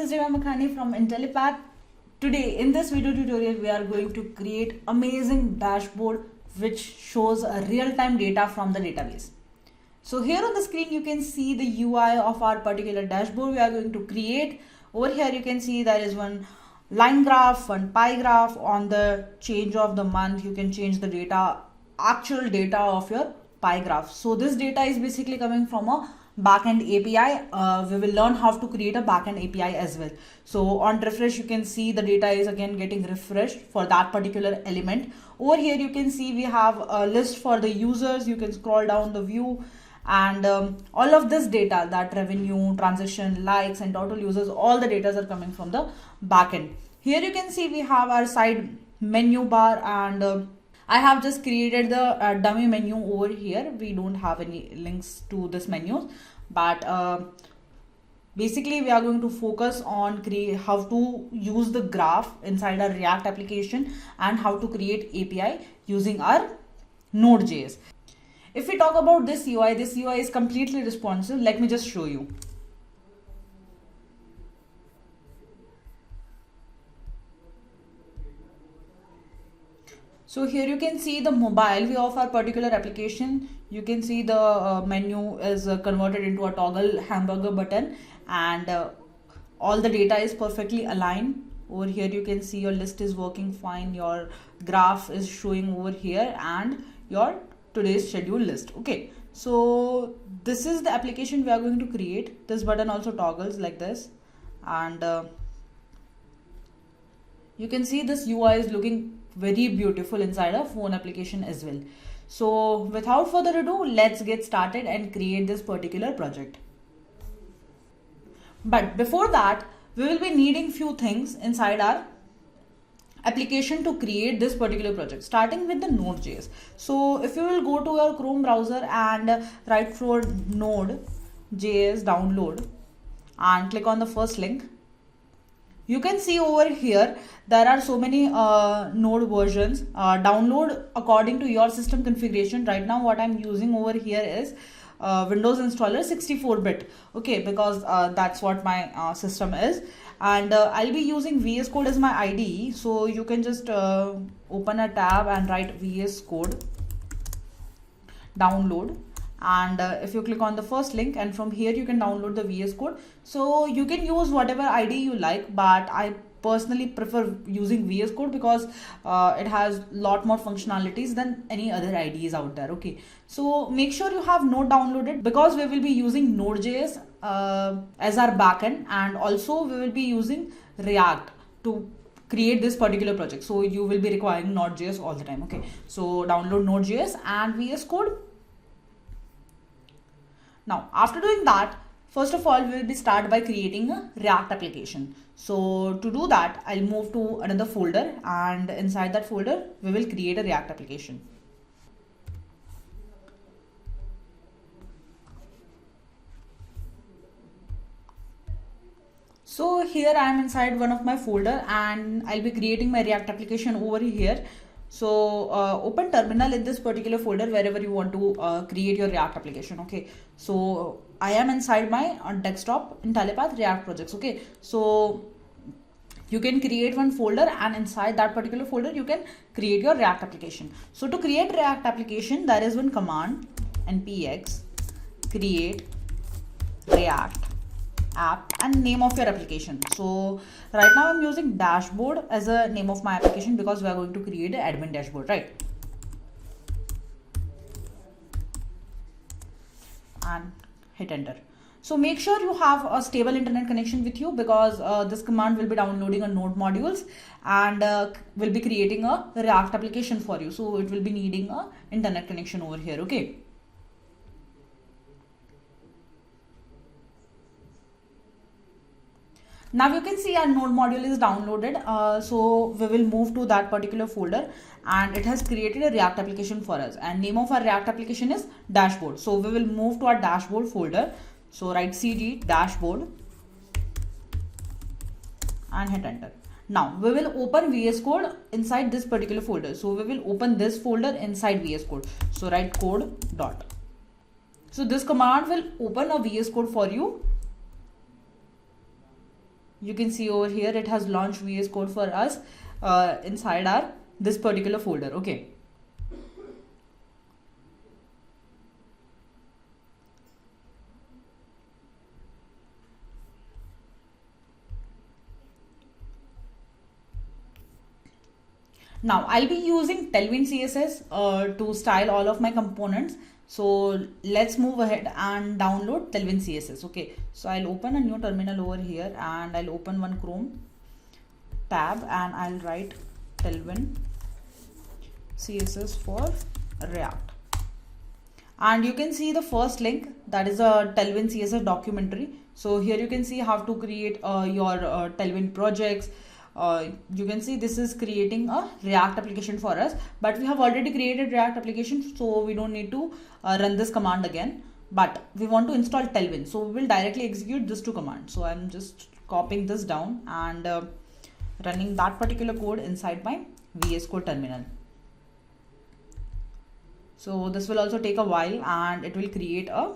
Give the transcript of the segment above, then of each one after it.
is Jima Makhani from Intellipaat. Today in this video tutorial we are going to create amazing dashboard which shows a real-time data from the database. So here on the screen you can see the UI of our particular dashboard we are going to create. Over here you can see there is one line graph, one pie graph. On the change of the month you can change the data, actual data of your pie graph. So this data is basically coming from a backend API. We will learn how to create a backend API as well. So on refresh you can see the data is again getting refreshed for that particular element. Over here you can see we have a list for the users. You can scroll down the view and all of this data, that revenue, transaction, likes and total users, all the data are coming from the backend. Here you can see we have our side menu bar, and I have just created the dummy menu over here. We don't have any links to this menu, but basically we are going to focus on how to use the graph inside our React application and how to create API using our Node.js. If we talk about this UI is completely responsive. Let me just show you. So here you can see the mobile view of our particular application. You can see the menu is converted into a toggle hamburger button, and all the data is perfectly aligned. Over here you can see your list is working fine, your graph is showing over here, and your today's schedule list. Okay, so this is the application we are going to create. This button also toggles like this, and you can see this UI is looking very beautiful inside a phone application as well. So without further ado, let's get started and create this particular project. But before that, we will be needing few things inside our application to create this particular project, starting with the Node.js. So if you will go to your Chrome browser and write for Node.js download and click on the first link, you can see over here there are so many Node versions. Download according to your system configuration. Right now what I'm using over here is Windows installer 64-bit, okay, because that's what my system is, and I'll be using VS Code as my IDE. So you can just open a tab and write VS Code download, and if you click on the first link, and from here you can download the VS Code. So you can use whatever IDE you like, but I personally prefer using VS Code because it has a lot more functionalities than any other IDEs out there. Okay, so make sure you have Node downloaded because we will be using Node.js as our backend, and also we will be using React to create this particular project. So you will be requiring Node.js all the time. Okay, so download Node.js and VS Code. Now after doing that, first of all we will be start by creating a React application. So to do that, I'll move to another folder, and inside that folder we will create a React application. So here I am inside one of my folder, and I'll be creating my React application over here. So open terminal in this particular folder wherever you want to create your React application. Okay, so I am inside my desktop Intellipaat React projects. Okay, so you can create one folder, and inside that particular folder you can create your React application. So to create React application, there is one command, npx create React app and name of your application. So right now I'm using dashboard as a name of my application because we are going to create an admin dashboard, right? And hit enter. So make sure you have a stable internet connection with you because this command will be downloading a Node modules and will be creating a React application for you. So it will be needing a internet connection over here. Okay. Now you can see our Node module is downloaded. So we will move to that particular folder, and it has created a React application for us, and name of our React application is dashboard. So we will move to our dashboard folder. So write cd dashboard and hit enter. Now we will open VS Code inside this particular folder. So we will open this folder inside VS Code. So write code dot. So this command will open a VS Code for you. you can see over here it has launched VS Code for us inside our this particular folder. Okay. Now I'll be using Tailwind CSS to style all of my components. So let's move ahead and download Tailwind CSS. Okay, so I'll open a new terminal over here and I'll open one Chrome tab and I'll write Tailwind CSS for React. And you can see the first link, that is a Tailwind CSS documentary. So here you can see how to create your Tailwind projects. You can see this is creating a React application for us, but we have already created React application, so we don't need to run this command again, but we want to install Tailwind, so we will directly execute this two commands. So I'm just copying this down and running that particular code inside my VS Code terminal. So this will also take a while and it will create a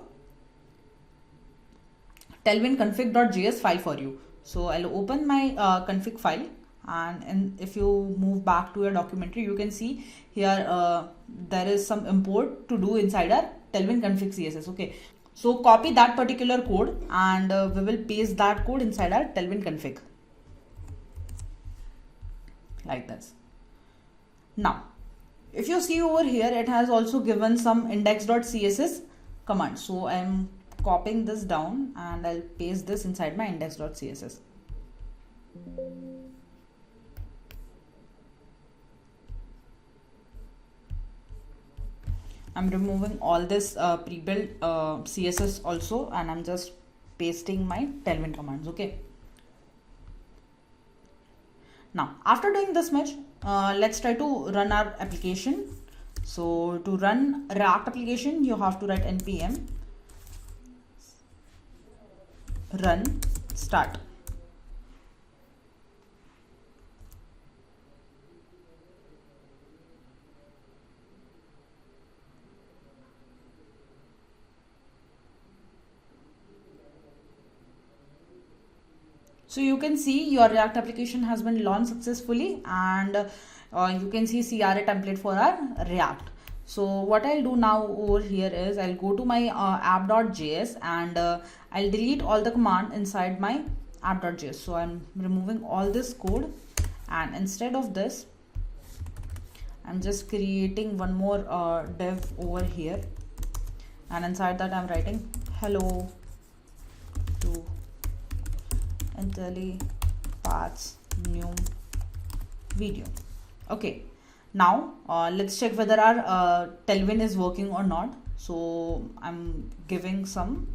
Tailwind config.js file for you. So I'll open my config file, and if you move back to your documentary, you can see here there is some import to do inside our Tailwind config CSS. Okay, so copy that particular code and we will paste that code inside our Tailwind config like this. Now, if you see over here, it has also given some index.css command. So I'm copying this down and I'll paste this inside my index.css. I'm removing all this pre-built CSS also, and I'm just pasting my Tailwind commands. Okay. Now, after doing this much, let's try to run our application. So to run React application, you have to write npm run start. So you can see your React application has been launched successfully, and you can see CRA template for our React. So what I'll do now over here is I'll go to my app.js and I'll delete all the command inside my app.js. So I'm removing all this code, and instead of this, I'm just creating one more div over here, and inside that I'm writing hello to Intellipaat's new video. Okay, now let's check whether our Tailwind is working or not. So I'm giving some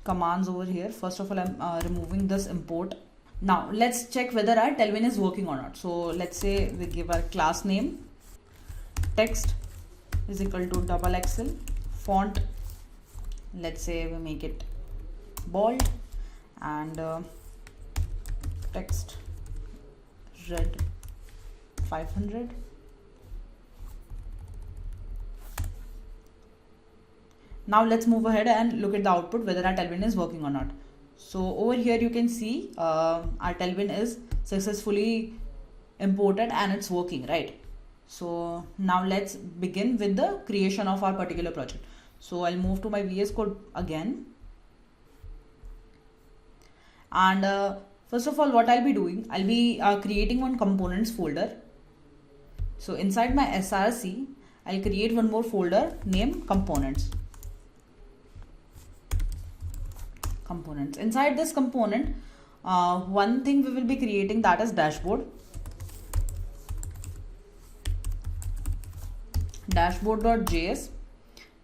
commands over here. First of all, I'm removing this import. Now let's check whether our Tailwind is working or not. So let's say we give our class name, text is equal to XXL, font, let's say we make it bold, and text red 500. Now let's move ahead and look at the output whether our Tailwind is working or not. So over here you can see our Tailwind is successfully imported and it's working, right? So now let's begin with the creation of our particular project. So I'll move to my VS Code again, and first of all, what I'll be doing, I'll be creating one components folder. So inside my src, I'll create one more folder named components. Inside this component, one thing we will be creating, that is dashboard.js.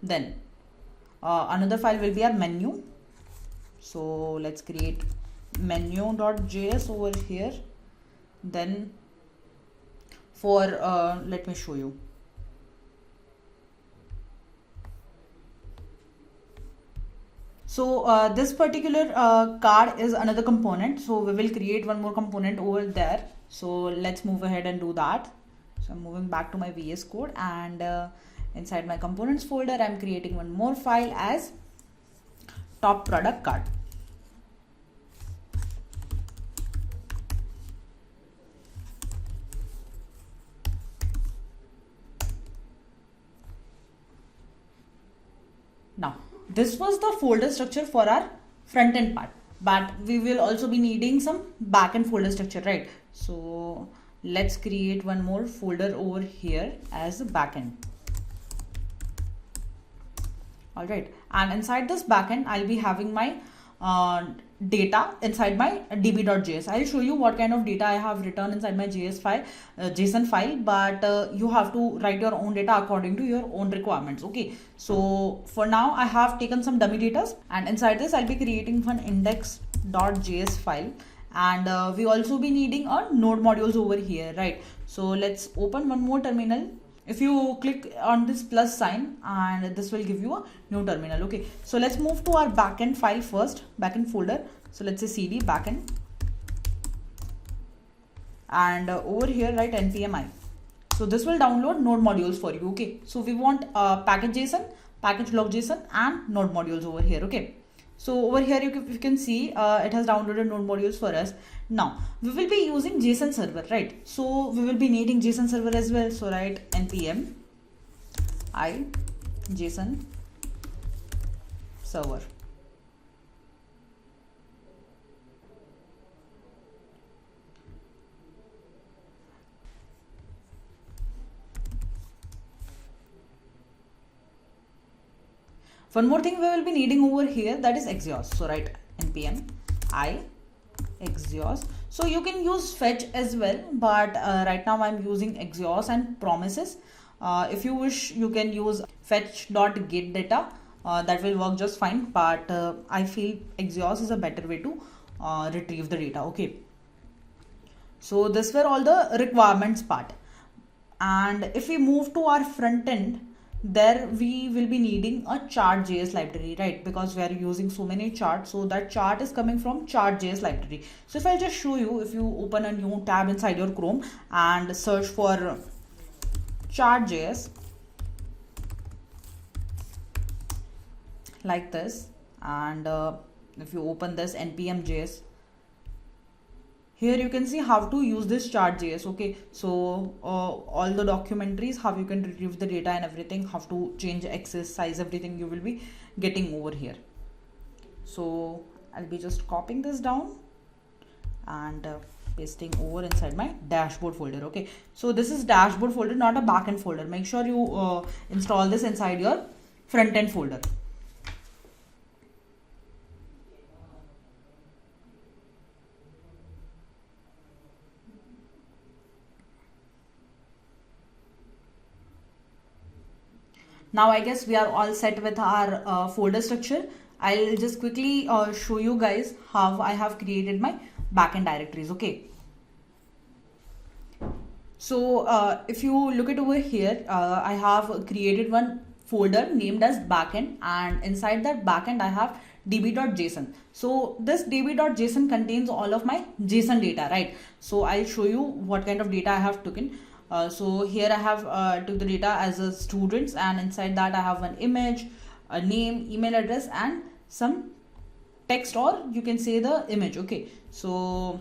Then another file will be our menu. So let's create menu.js over here. Then for let me show you. So this particular card is another component, so we will create one more component over there. So let's move ahead and do that. So I'm moving back to my VS Code, and inside my components folder, I'm creating one more file as top product card. this was the folder structure for our front end part, but we will also be needing some backend folder structure, right? So let's create one more folder over here as a backend. All right, and inside this backend I'll be having my data inside my db.js. I'll show you what kind of data I have written inside my JSON file, but you have to write your own data according to your own requirements. Okay, so for now I have taken some dummy data, and inside this I'll be creating one index.js file, and we also be needing a node modules over here, right? So let's open one more terminal. If you click on this plus sign, and this will give you a new terminal. Okay, so let's move to our backend file first, backend folder. So let's say cd backend, and over here write npm i. So this will download node modules for you. Okay, so we want package.json, package.log.json, and node modules over here. Okay, so over here you can see it has downloaded node modules for us. Now we will be using JSON server, right? So we will be needing JSON server as well. So write npm I JSON server. One more thing we will be needing over here, that is exhaust. So write npm I exhaust. So you can use fetch as well, but right now I'm using exhaust and promises. If you wish, you can use fetch.getData. That will work just fine, but I feel exhaust is a better way to retrieve the data. Okay, so this were all the requirements part, and if we move to our front end, there we will be needing a chart.js library, right? Because we are using so many charts, so that chart is coming from chart.js library. So if I just show you, if you open a new tab inside your Chrome and search for chart.js like this, and if you open this npm.js, here you can see how to use this chart.js. Okay, so all the documentaries, how you can retrieve the data and everything, how to change access size, everything you will be getting over here. So I'll be just copying this down and pasting over inside my dashboard folder. Okay, so this is dashboard folder, not a backend folder. Make sure you install this inside your front end folder. Now I guess we are all set with our folder structure. I'll just quickly show you guys how I have created my backend directories. Okay, so if you look at over here, I have created one folder named as backend, and inside that backend I have db.json. So this db.json contains all of my JSON data, right? So I'll show you what kind of data I have taken. So here I have took the data as a students, and inside that I have an image, a name, email address, and some text, or you can say the image. Okay, so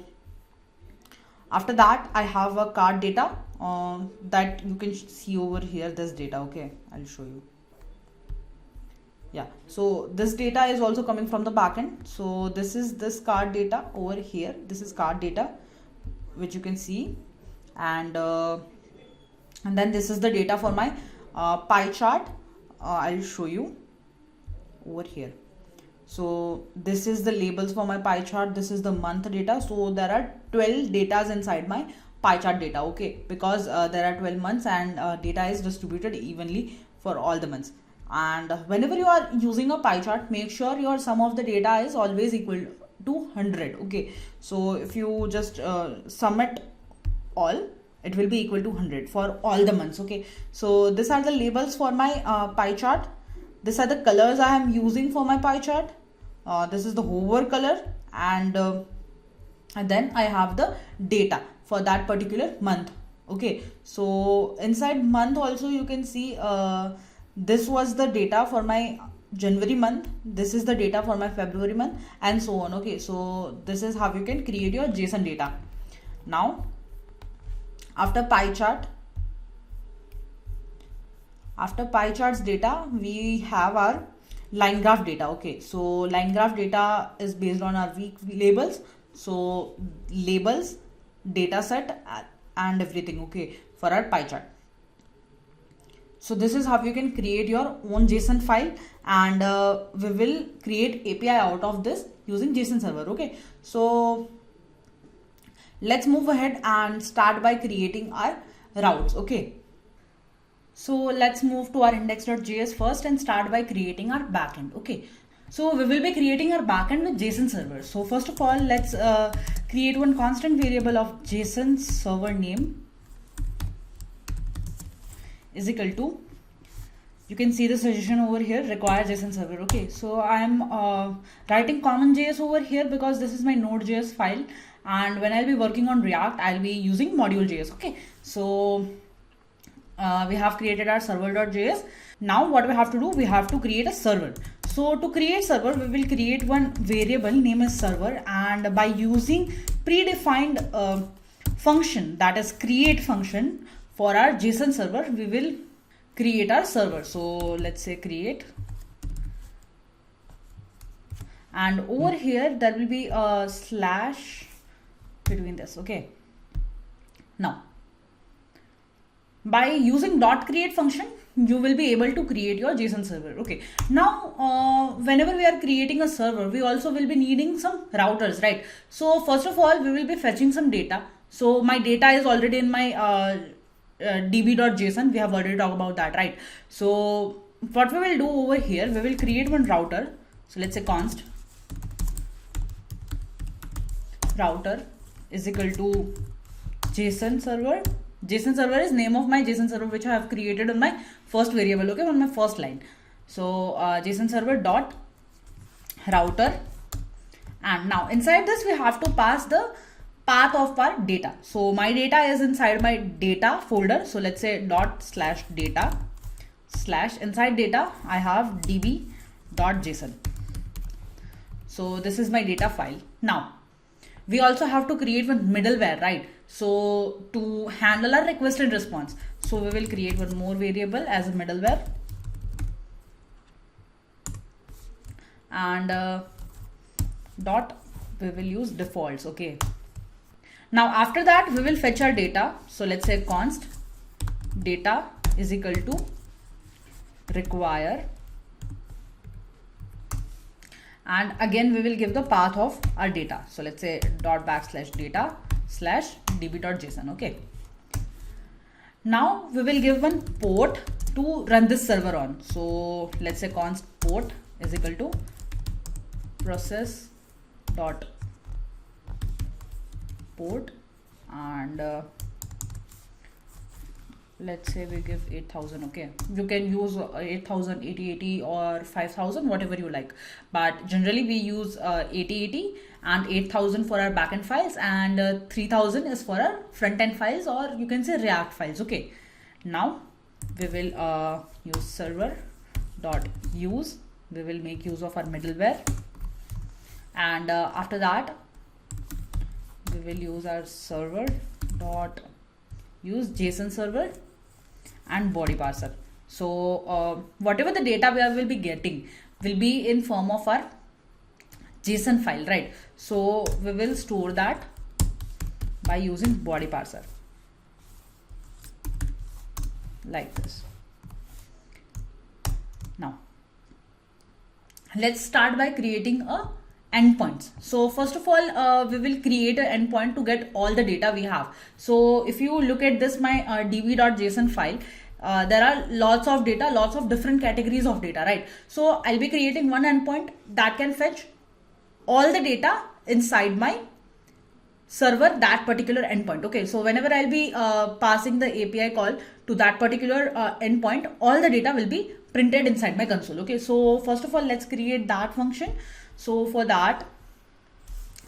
after that I have a card data that you can see over here, this data. Okay, I'll show you. Yeah, so this data is also coming from the backend. So this is this card data over here. This is card data, which you can see, and then this is the data for my pie chart. I'll show you over here. So this is the labels for my pie chart. This is the month data. So there are 12 datas inside my pie chart data. Okay, because there are 12 months, and data is distributed evenly for all the months. And whenever you are using a pie chart, make sure your sum of the data is always equal to 100. Okay, so if you just sum it all, it will be equal to 100 for all the months. Okay, so these are the labels for my pie chart. These are the colors I am using for my pie chart. This is the hover color, and then I have the data for that particular month. Okay, so inside month also you can see this was the data for my January month, this is the data for my February month, and so on. Okay, so this is how you can create your JSON data. Now after pie chart's data, we have our line graph data. Okay, so line graph data is based on our weak labels. So labels, data set, and everything, okay, for our pie chart. So this is how you can create your own JSON file, and we will create API out of this using JSON server. Okay, so let's move ahead and start by creating our routes. Okay, so let's move to our index.js first and start by creating our backend. Okay, so we will be creating our backend with JSON server. So first of all, let's create one constant variable of JSON server name is equal to, you can see the suggestion over here, require JSON server. Okay, so I'm writing common.js over here because this is my node.js file, and when I'll be working on React, I'll be using module.js. Okay, so we have created our server.js. Now what we have to do, we have to create a server. So to create server, we will create one variable name as server, and by using predefined function, that is create function, for our JSON server, we will create our server. So let's say create, and over here there will be a slash between this. Okay, now by using dot create function, you will be able to create your JSON server. Okay, now whenever we are creating a server, we also will be needing some routers, right? So first of all, we will be fetching some data. So my data is already in my db.json. We have already talked about that, right? So what we will do over here, we will create one router. So let's say const router is equal to JSON server. JSON server is name of my JSON server which I have created on my first variable, okay, on my first line. So JSON server dot router, and now inside this we have to pass the path of our data. So my data is inside my data folder. So let's say dot slash data slash inside data I have db.json. So this is my data file. Now we also have to create one middleware, right? So to handle our request and response, so we will create one more variable as a middleware, and dot we will use defaults. Okay, now after that we will fetch our data. So let's say const data is equal to require, and again we will give the path of our data. So let's say dot backslash data slash db.json. Okay, now we will give one port to run this server on. So let's say const port is equal to process dot port, and let's say we give 8000. Okay, you can use 8000, 8080 or 5000, whatever you like, but generally we use 8080 and 8000 for our backend files, and 3000 is for our front end files, or you can say React files. Okay, now we will use server dot use, we will make use of our middleware, and after that we will use our server dot use JSON server and body parser. So whatever the data we will be getting will be in form of our JSON file, right? So we will store that by using body parser like this. Now let's start by creating a endpoints. So first of all, we will create an endpoint to get all the data we have. So if you look at this, my db.json file, there are lots of data, lots of different categories of data, right? So I'll be creating one endpoint that can fetch all the data inside my server, that particular endpoint. Okay, so whenever I'll be passing the API call to that particular endpoint, all the data will be printed inside my console. Okay, so first of all, let's create that function. So for that,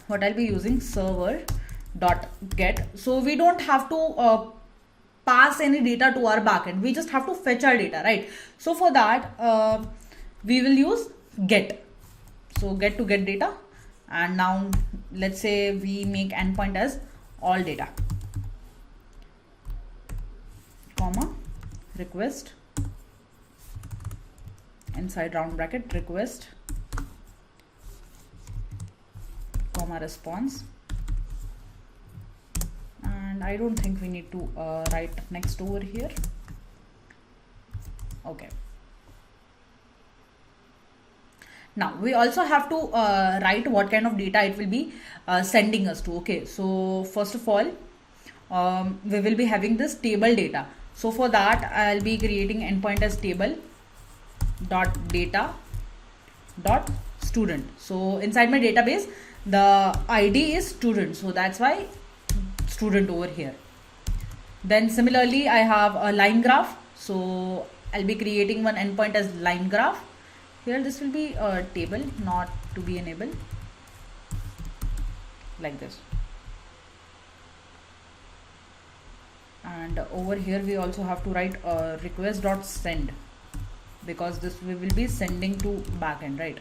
what I'll be using, server dot get. So we don't have to pass any data to our backend, we just have to fetch our data, right? So for that we will use get. So get to get data, and now let's say we make endpoint as all data, comma request inside round bracket request comma response, and I don't think we need to write next over here. Okay. Now we also have to write what kind of data it will be sending us to. Okay, so first of all, we will be having this table data. So for that, I'll be creating endpoint as table dot data dot student. So inside my database, the ID is student, so that's why student over here. Then similarly, I have a line graph, so I'll be creating one endpoint as line graph. Here this will be a table, not to be enabled, like this. And over here we also have to write request.send, because this we will be sending to backend, right?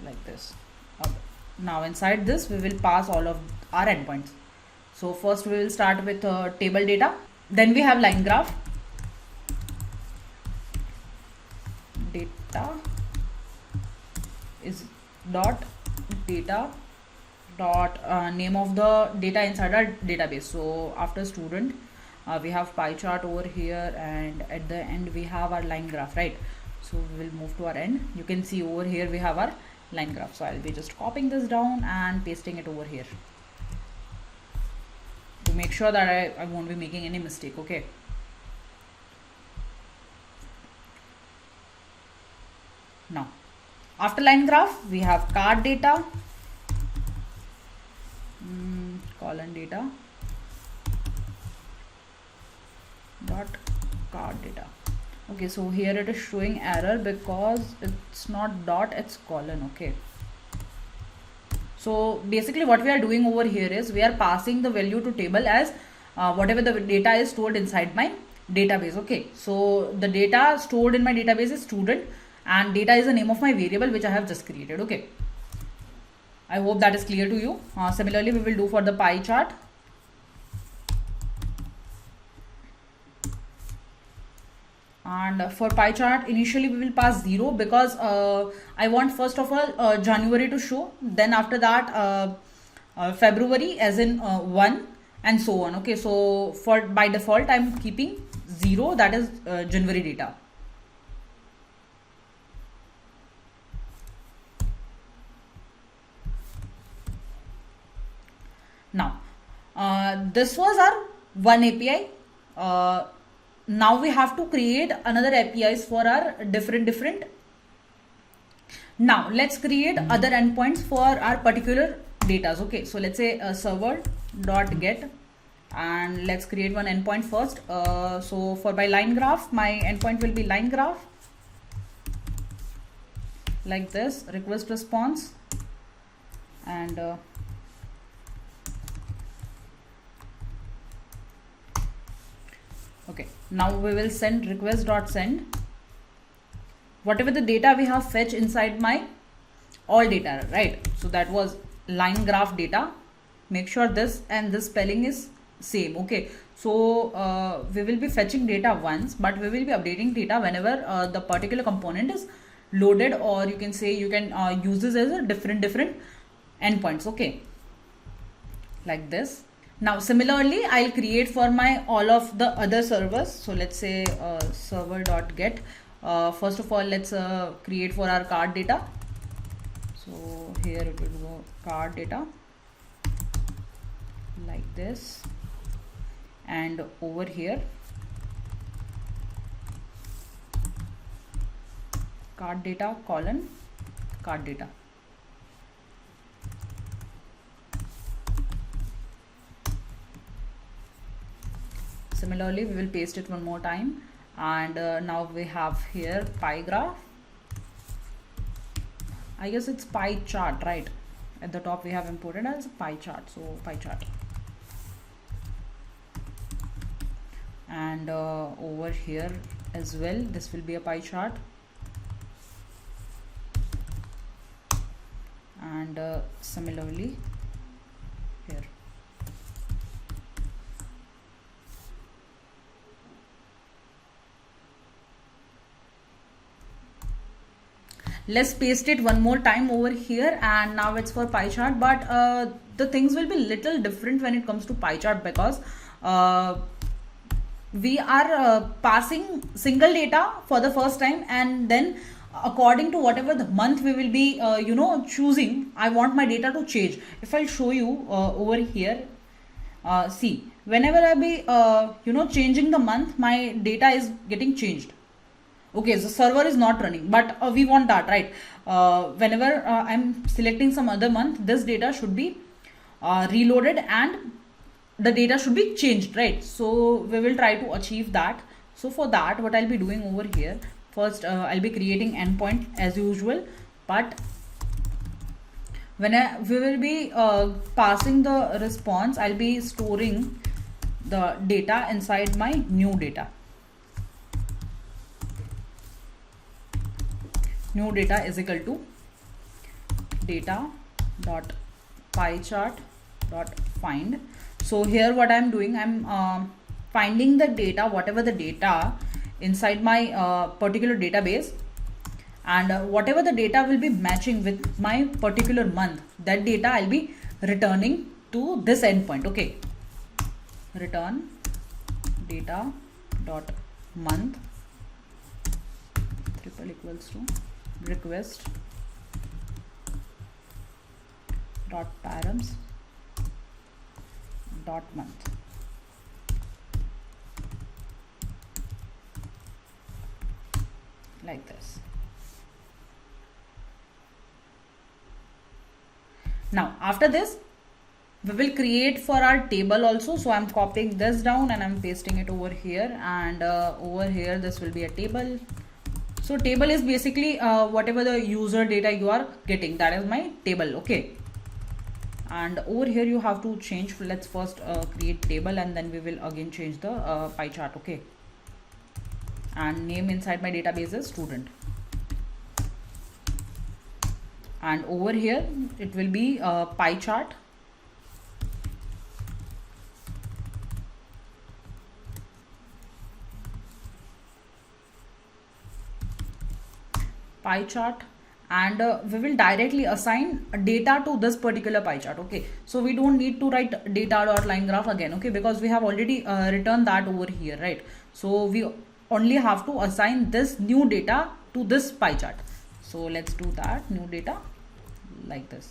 Like this. Okay. Now inside this we will pass all of our endpoints. So first we will start with table data, then we have line graph, data is dot data dot name of the data inside our database. So after student we have pie chart over here, and at the end we have our line graph, right? So we will move to our end. You can see over here we have our line graph. So I'll be just copying this down and pasting it over here to make sure that I won't be making any mistake. Okay. Now after line graph we have card data, colon data dot card data. Okay, so here it is showing error because it's not dot, it's colon. Okay, so basically what we are doing over here is we are passing the value to table as whatever the data is stored inside my database. Okay, so the data stored in my database is student, and data is the name of my variable which I have just created. Okay, I hope that is clear to you. Similarly we will do for the pie chart. And for pie chart, initially we will pass 0 because I want first of all January to show, then after that February as in 1, and so on. Okay, so for by default I'm keeping 0, that is January data. Now this was our one API. Now we have to create another APIs for our different. Now let's create other endpoints for our particular data. Okay, so let's say server.get, and let's create one endpoint first. So for my line graph, my endpoint will be line graph, like this, request response, and okay, now we will send request.send whatever the data we have fetched inside my all data, right? So that was line graph data. Make sure this and this spelling is same. Okay, so we will be fetching data once, but we will be updating data whenever the particular component is loaded, or you can say you can use this as a different endpoints. Okay, like this. Now similarly I'll create for my all of the other servers. So let's say server.get. First of all, let's create for our card data. So here it will go card data, like this, and over here card data colon card data. Similarly we will paste it one more time, and now we have here pie graph. I guess it's pie chart, right? At the top we have imported as a pie chart, so pie chart. And over here as well, this will be a pie chart, and similarly here. Let's paste it one more time over here, and now it's for pie chart, but the things will be little different when it comes to pie chart, because we are passing single data for the first time, and then according to whatever the month we will be choosing, I want my data to change. If I'll show you over here, see, whenever I be changing the month, my data is getting changed. Okay, the server is not running, but we want that, right? Whenever I'm selecting some other month, this data should be reloaded and the data should be changed, right? So we will try to achieve that. So for that, what I'll be doing over here, first I'll be creating endpoint as usual, but when we will be passing the response, I'll be storing the data inside my new data. New data is equal to data dot pie chart dot find. So here what I'm doing, I'm finding the data, whatever the data inside my particular database, and whatever the data will be matching with my particular month, that data I'll be returning to this endpoint. Okay, return data dot month triple equals to request dot params dot month. Like this. Now after this, we will create for our table also. So I'm copying this down and I'm pasting it over here, and over here this will be a table. So table is basically whatever the user data you are getting, that is my table. Okay, and over here you have to change. Let's first create table, and then we will again change the pie chart. Okay, and name inside my database is student, and over here it will be pie chart. Pie chart, and we will directly assign data to this particular pie chart. Okay, so we don't need to write data.line graph again. Okay, because we have already returned that over here, right? So we only have to assign this new data to this pie chart. So let's do that, new data, like this.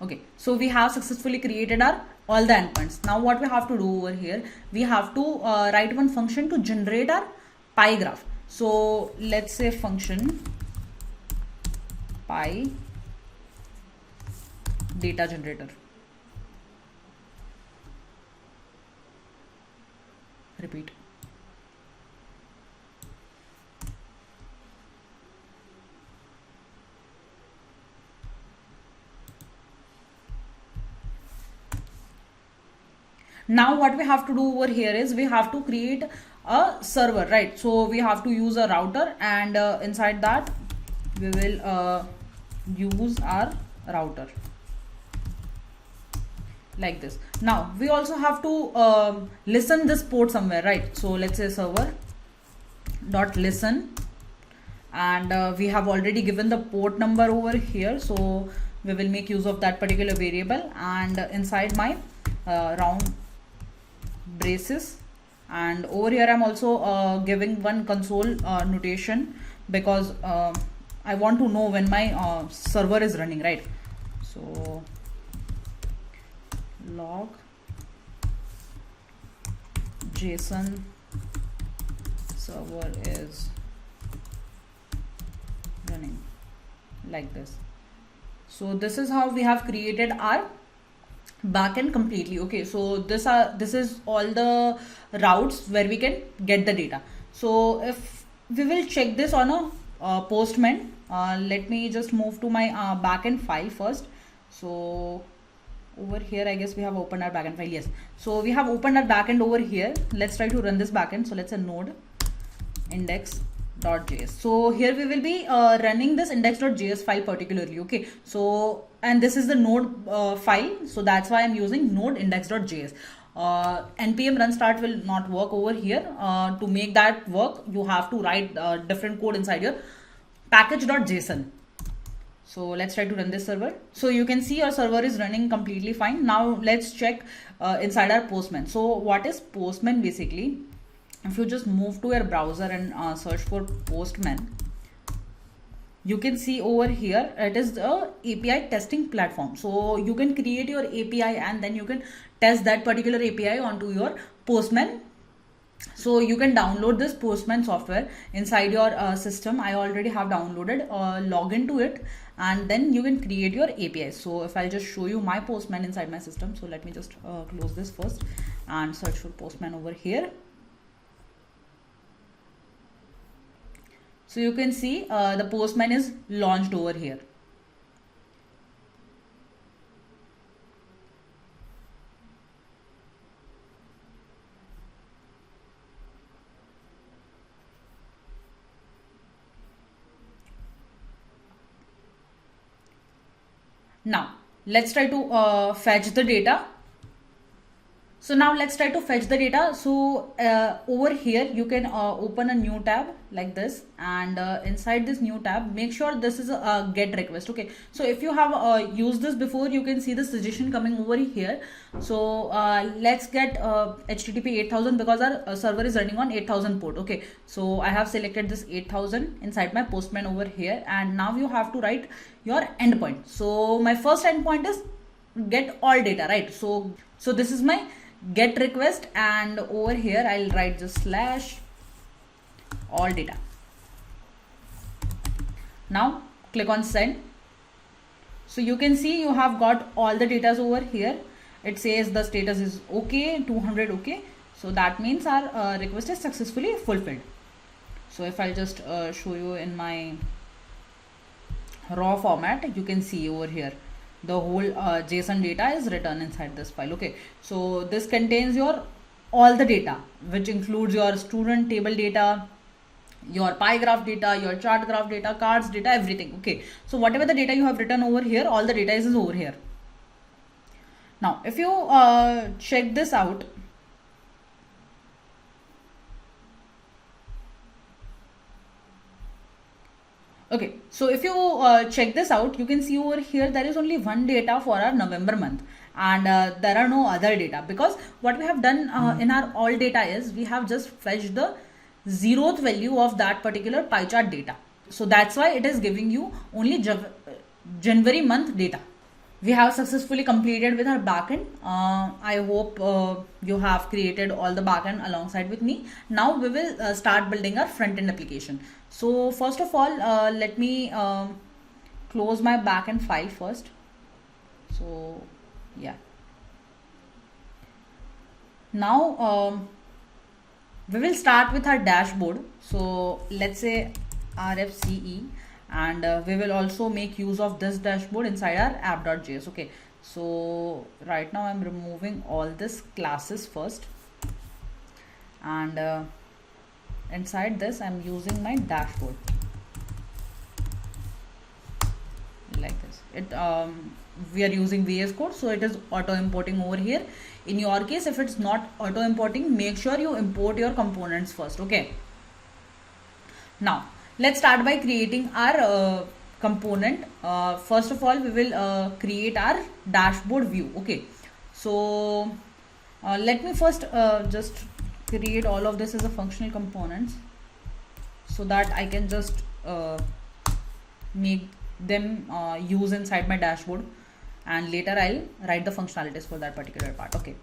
Okay, so we have successfully created our all the endpoints. Now what we have to do over here, we have to write one function to generate our pie graph. So let's say function pie data generator. Repeat. Now what we have to do over here is we have to create a server, right? So we have to use a router, and inside that we will use our router like this. Now we also have to listen this port somewhere, right? So let's say server dot listen, and we have already given the port number over here, so we will make use of that particular variable, and inside my round braces, and over here I'm also giving one console notation, because I want to know when my server is running, right? So log JSON server is running, like this. So this is how we have created our backend completely. Okay, so this is all the routes where we can get the data. So if we will check this on a Postman, let me just move to my backend file first. So over here I guess we have opened our backend file. Yes, so we have opened our backend over here. Let's try to run this backend. So let's say node index.js. So here we will be running this index.js file particularly. Okay, so and this is the node file, so that's why I'm using node index.js. npm run start will not work over here. To make that work, you have to write different code inside your package.json. So let's try to run this server. So you can see your server is running completely fine. Now let's check inside our Postman. So what is Postman basically? If you just move to your browser and search for Postman, you can see over here it is the API testing platform. So you can create your API and then you can test that particular API onto your Postman. So you can download this Postman software inside your system. I already have downloaded, log into it, and then you can create your API. So if I'll just show you my Postman inside my system. So let me just close this first and search for Postman over here. So you can see the Postman is launched over here. Now let's try to fetch the data. So now let's try to fetch the data. So over here you can open a new tab like this, and inside this new tab, make sure this is a get request. Okay, so if you have used this before, you can see the suggestion coming over here. So let's get HTTP 8000 because our server is running on 8000 port. Okay, so I have selected this 8000 inside my Postman over here, and now you have to write your endpoint. So my first endpoint is get all data, right? So this is my get request, and over here I'll write just slash all data. Now click on send. So you can see you have got all the data over here. It says the status is okay, 200 okay. So that means our request is successfully fulfilled. So if I'll just show you in my raw format, you can see over here the whole JSON data is written inside this file. Okay, so this contains your all the data, which includes your student table data, your pie graph data, your chart graph data, cards data, everything. Okay, so whatever the data you have written over here, all the data is over here. Now if you check this out, okay, so if you check this out, you can see over here there is only one data for our November month, and there are no other data, because what we have done in our all data is we have just fetched the 0th value of that particular pie chart data. So that's why it is giving you only January month data. We have successfully completed with our backend. I hope you have created all the backend alongside with me. Now we will start building our front-end application. So first of all, let me close my backend file first. So yeah. Now we will start with our dashboard. So let's say RFCE. And we will also make use of this dashboard inside our app.js. Okay, so right now I'm removing all these classes first, and inside this I'm using my dashboard like this. We are using VS Code, so it is auto importing over here. In your case, if it's not auto importing, make sure you import your components first. Okay, now let's start by creating our component. First of all, we will create our dashboard view. Okay, so let me first just create all of this as a functional components, so that I can just make them use inside my dashboard, and later I'll write the functionalities for that particular part. Okay.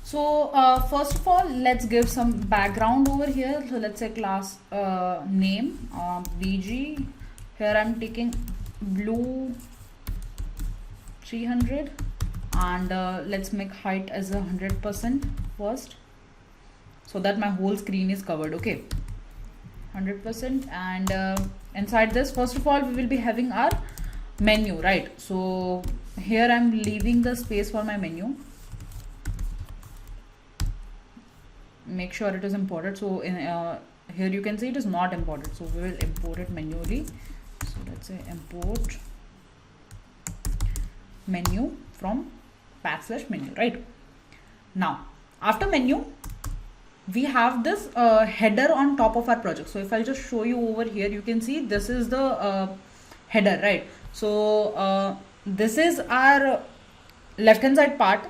So first of all, let's give some background over here. So let's say class name BG. Here I'm taking blue 300, and let's make height as 100% first, so that my whole screen is covered. Okay, 100%. And inside this, first of all, we will be having our menu, right? So here I'm leaving the space for my menu. Make sure it is imported. So in here you can see it is not imported, so we will import it manually. So let's say import menu from \menu, right? Now after menu we have this header on top of our project. So if I'll just show you over here, you can see this is the header, right? So this is our left hand side part,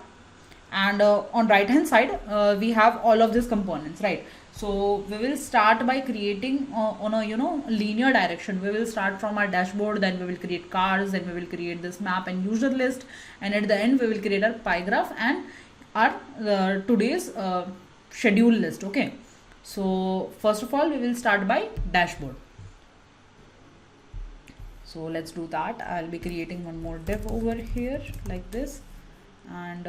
and on right hand side we have all of these components, right? So we will start by creating on a linear direction. We will start from our dashboard, then we will create cars, then we will create this map and user list, and at the end we will create our pie graph and our today's schedule list. Okay, so first of all we will start by dashboard. So let's do that. I'll be creating one more div over here like this, and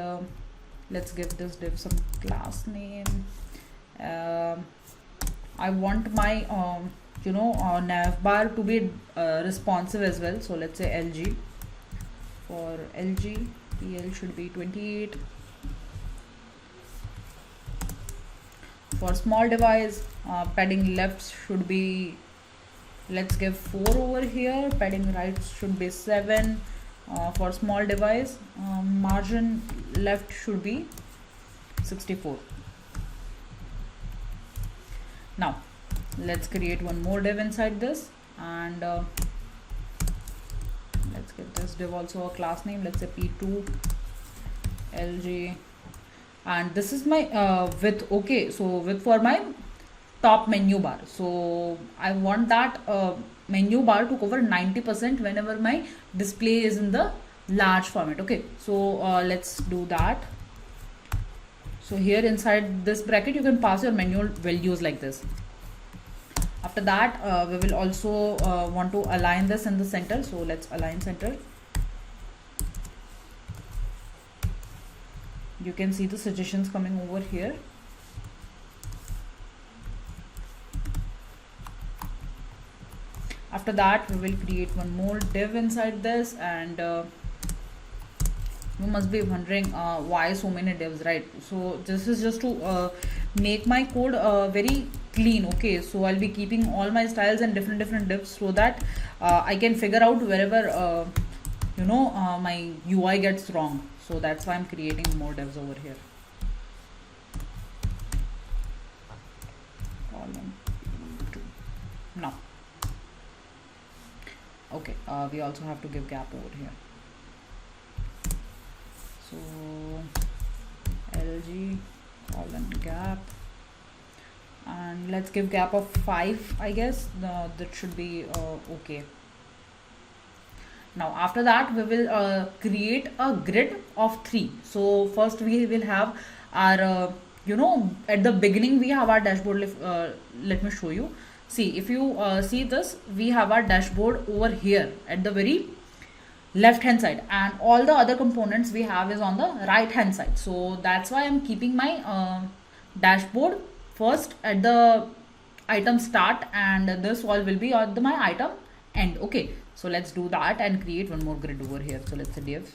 let's give this div some class name. I want my nav bar to be responsive as well, so let's say LG. For LG, PL should be 28. For small device, padding left should be, let's give 4 over here. Padding right should be 7. For small device, margin left should be 64. Now let's create one more div inside this, and let's give this div also a class name. Let's say P2 LG, and this is my width. Okay, so width for my top menu bar. So I want that menu bar to cover 90% whenever my display is in the large format. Okay, so let's do that. So here inside this bracket you can pass your manual values like this. After that we will also want to align this in the center, so let's align center. You can see the suggestions coming over here. After that we will create one more div inside this, and you must be wondering why so many divs, right? So this is just to make my code very clean. Okay, so I'll be keeping all my styles and different divs so that I can figure out wherever my UI gets wrong. So that's why I'm creating more divs over here. Column 2. Now okay, we also have to give gap over here. So LG colon gap, and let's give gap of 5, I guess. That should be okay. Now after that we will create a grid of 3. So first we will have our at the beginning we have our dashboard. Let me show you. See, if you see this, we have our dashboard over here at the very left hand side, and all the other components we have is on the right hand side. So that's why I'm keeping my dashboard first at the item start, and this all will be at my item end. Okay, so let's do that and create one more grid over here. So let's say div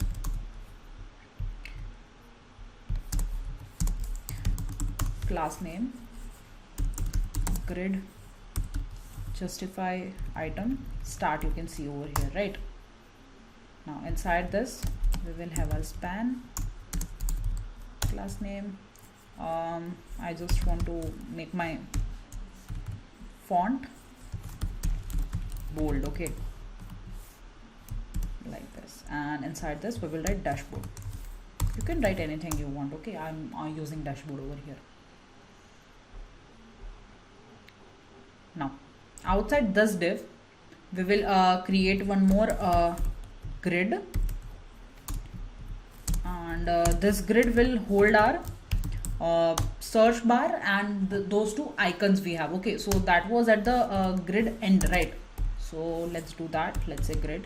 class name grid justify item start. You can see over here, right? Now inside this we will have a span class name. I just want to make my font bold. Okay, like this, and inside this we will write dashboard. You can write anything you want. Okay, I'm using dashboard over here. Now outside this div we will create one more grid, and this grid will hold our search bar and those two icons we have. Okay, so that was at the grid end, right? So let's do that. Let's say grid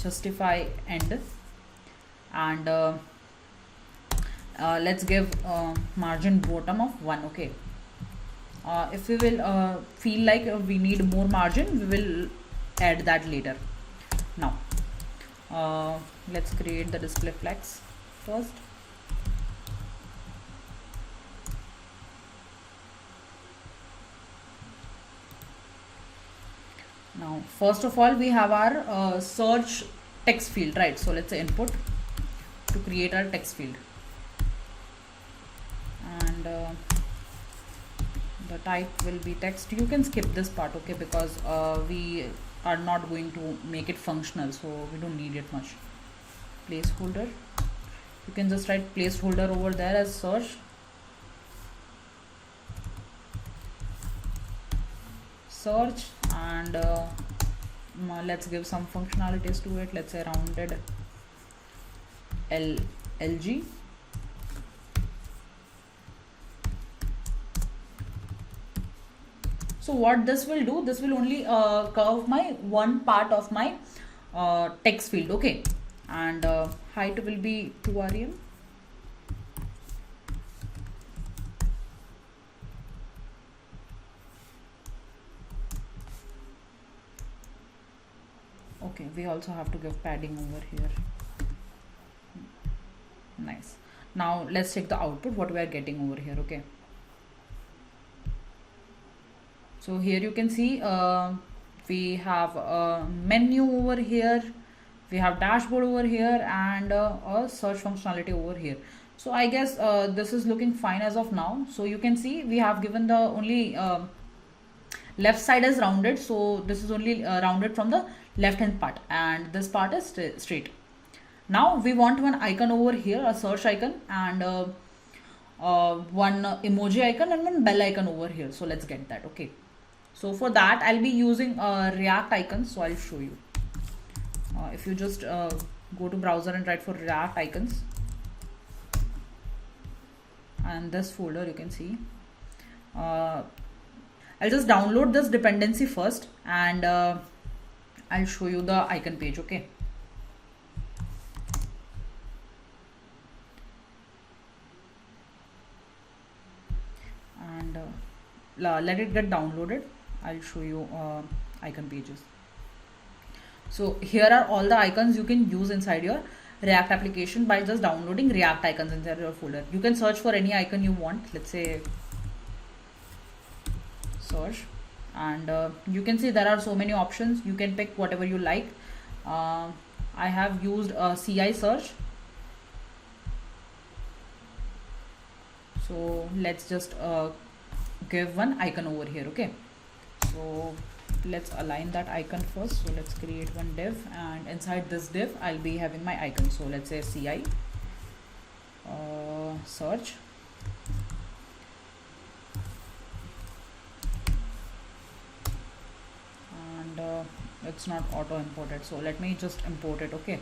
justify end, and let's give margin bottom of 1. Okay, if we will feel like we need more margin, we will add that later. Now let's create the display flex first. Now first of all we have our search text field, right? So let's say input to create our text field, and the type will be text. You can skip this part, okay, because we are not going to make it functional, so we don't need it much. Placeholder, you can just write placeholder over there as search. And let's give some functionalities to it. Let's say rounded LG. So what this will do, this will only curve my one part of my text field, okay, and height will be 2 rem. Okay, we also have to give padding over here. Nice. Now let's check the output, what we are getting over here, okay. So here you can see we have a menu over here, we have dashboard over here, and a search functionality over here. So I guess this is looking fine as of now. So you can see we have given the only left side is rounded, so this is only rounded from the left hand part, and this part is straight. Now we want one icon over here, a search icon, and one emoji icon and one bell icon over here. So let's get that, okay. So for that I'll be using React icons, so I'll show you. If you just go to browser and write for React icons, and this folder you can see, I'll just download this dependency first, and I'll show you the icon page, okay. And let it get downloaded. I'll show you icon pages. So here are all the icons you can use inside your React application by just downloading React icons inside your folder. You can search for any icon you want. Let's say search, and you can see there are so many options. You can pick whatever you like. I have used CI search. So let's just give one icon over here, okay. So let's align that icon first. So let's create one div, and inside this div I'll be having my icon. So let's say CI search, and it's not auto imported, so let me just import it, okay.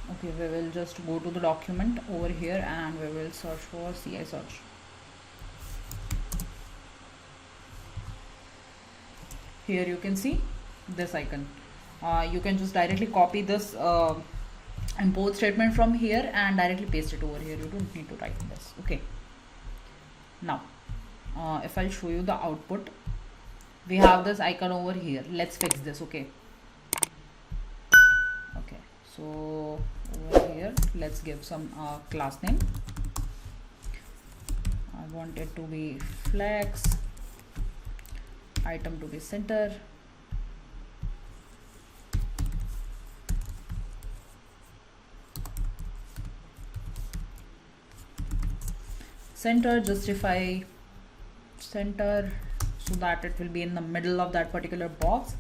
Okay, we will just go to the document over here, and we will search for CI search. Here you can see this icon. You can just directly copy this import statement from here and directly paste it over here. You don't need to write this, okay. Now if I'll show you the output, we have this icon over here. Let's fix this, okay. Okay, so over here let's give some class name. I want it to be flex, item to be center, center, justify center so that it will be in the middle of that particular box.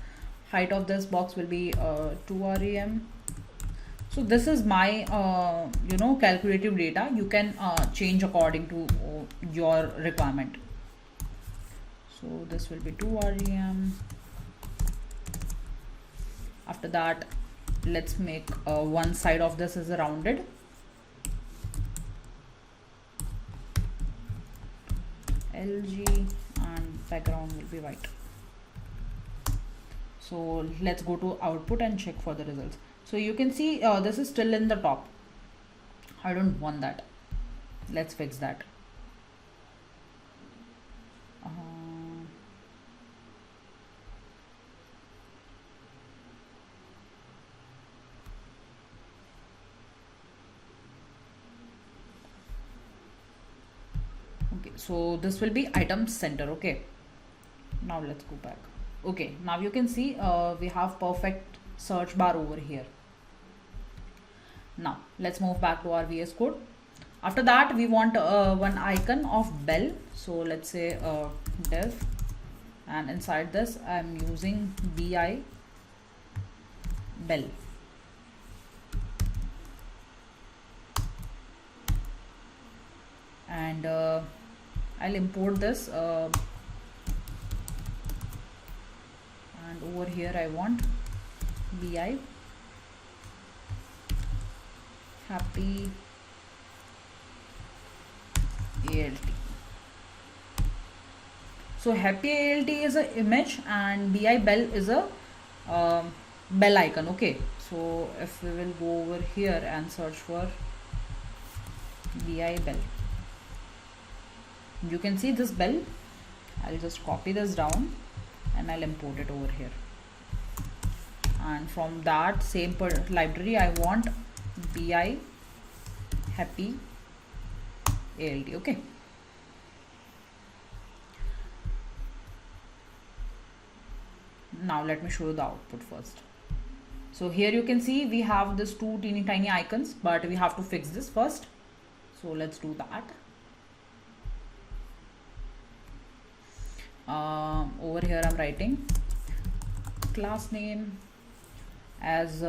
Height of this box will be 2 rem. So this is my calculative data. You can change according to your requirement. So this will be 2 rem. After that, let's make one side of this is rounded. LG, and background will be white. So let's go to output and check for the results. So you can see this is still in the top. I don't want that. Let's fix that. so this will be item center. Okay, now let's go back. Okay, now you can see we have perfect search bar over here. Now let's move back to our VS Code. After that, we want one icon of bell. So let's say dev, and inside this I'm using bi bell. And I'll import this and over here I want bi happy ALT. So happy ALT is an image and bi bell is a bell icon. Okay, so if we will go over here and search for bi bell, you can see this bell. I'll just copy this down and I'll import it over here, and from that same library I want bi happy ALT. Okay, now let me show you the output first. So here you can see we have this two teeny tiny icons, but we have to fix this first. So let's do that. Over here I'm writing class name as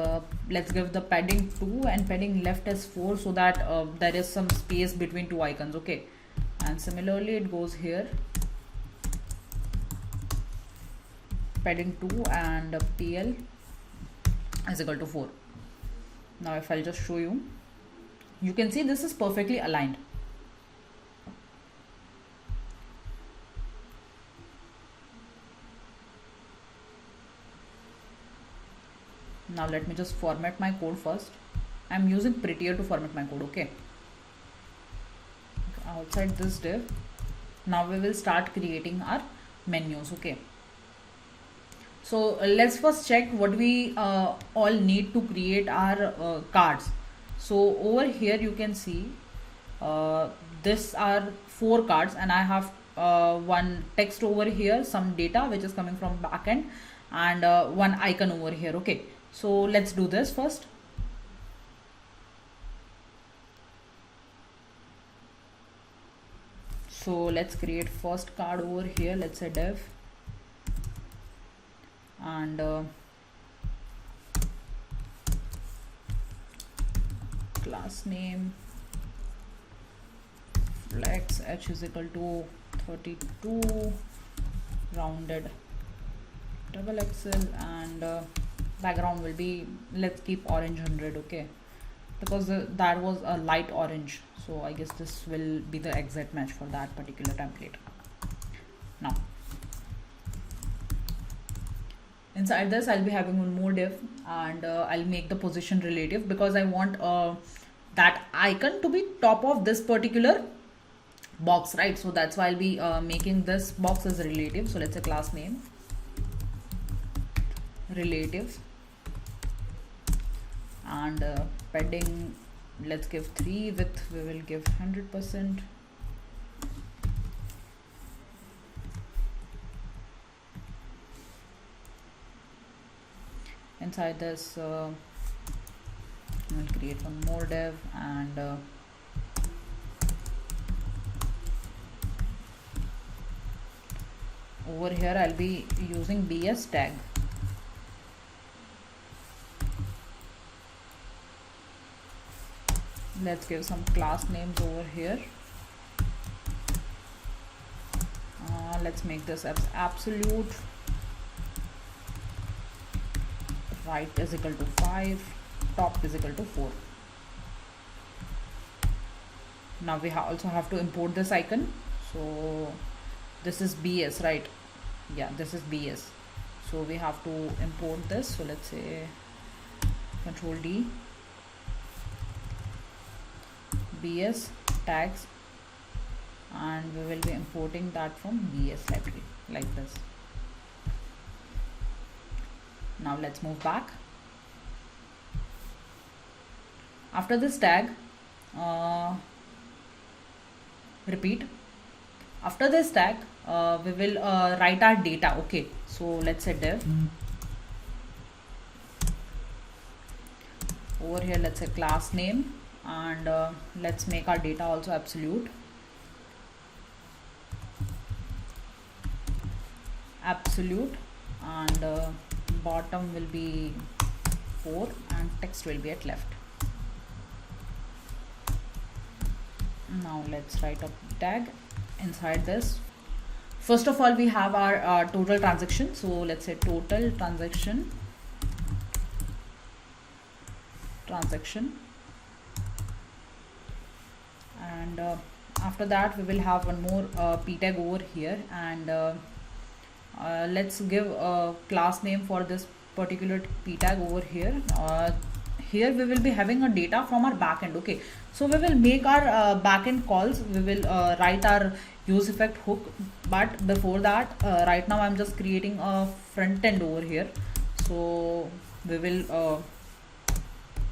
let's give the padding 2 and padding left as 4, so that there is some space between two icons. Okay, and similarly it goes here, padding 2 and PL is equal to 4. Now if I'll just show you, you can see this is perfectly aligned. Now let me just format my code first. I'm using Prettier to format my code. Okay, outside this div, now we will start creating our menus. Okay, so let's first check what we all need to create our cards. So over here you can see these are 4 cards, and I have one text over here, some data which is coming from backend, and one icon over here. Okay, so let's do this first. So let's create first card over here. Let's say dev, and class name flex h is equal to 32 rounded double XL, and background will be, let's keep orange 100. Okay, because that was a light orange, so I guess this will be the exact match for that particular template. Now inside this I'll be having one more div, and I'll make the position relative because I want that icon to be top of this particular box, right? So that's why I'll be making this box as relative. So let's say class name relative, and padding, let's give 3, width we will give 100%. Inside this we'll create one more div, and over here I'll be using BS tag. Let's give some class names over here. Let's make this absolute right is equal to 5, top is equal to 4. Now we also have to import this icon. So this is BS, right? Yeah, this is BS. So we have to import this. So let's say Control D, BS tags, and we will be importing that from BS library like this. Now let's move back. After this tag, repeat, After this tag, we will write our data. Okay, so let's say div. Over here, let's say class name, and let's make our data also absolute. And bottom will be 4 and text will be at left. Now let's write a tag inside this. First of all, we have our total transaction. So let's say total transaction and after that we will have one more p tag over here, and let's give a class name for this particular p tag over here. Here we will be having a data from our backend. Okay, so we will make our backend calls. We will write our use effect hook, but before that, right now I'm just creating a front end over here. So we will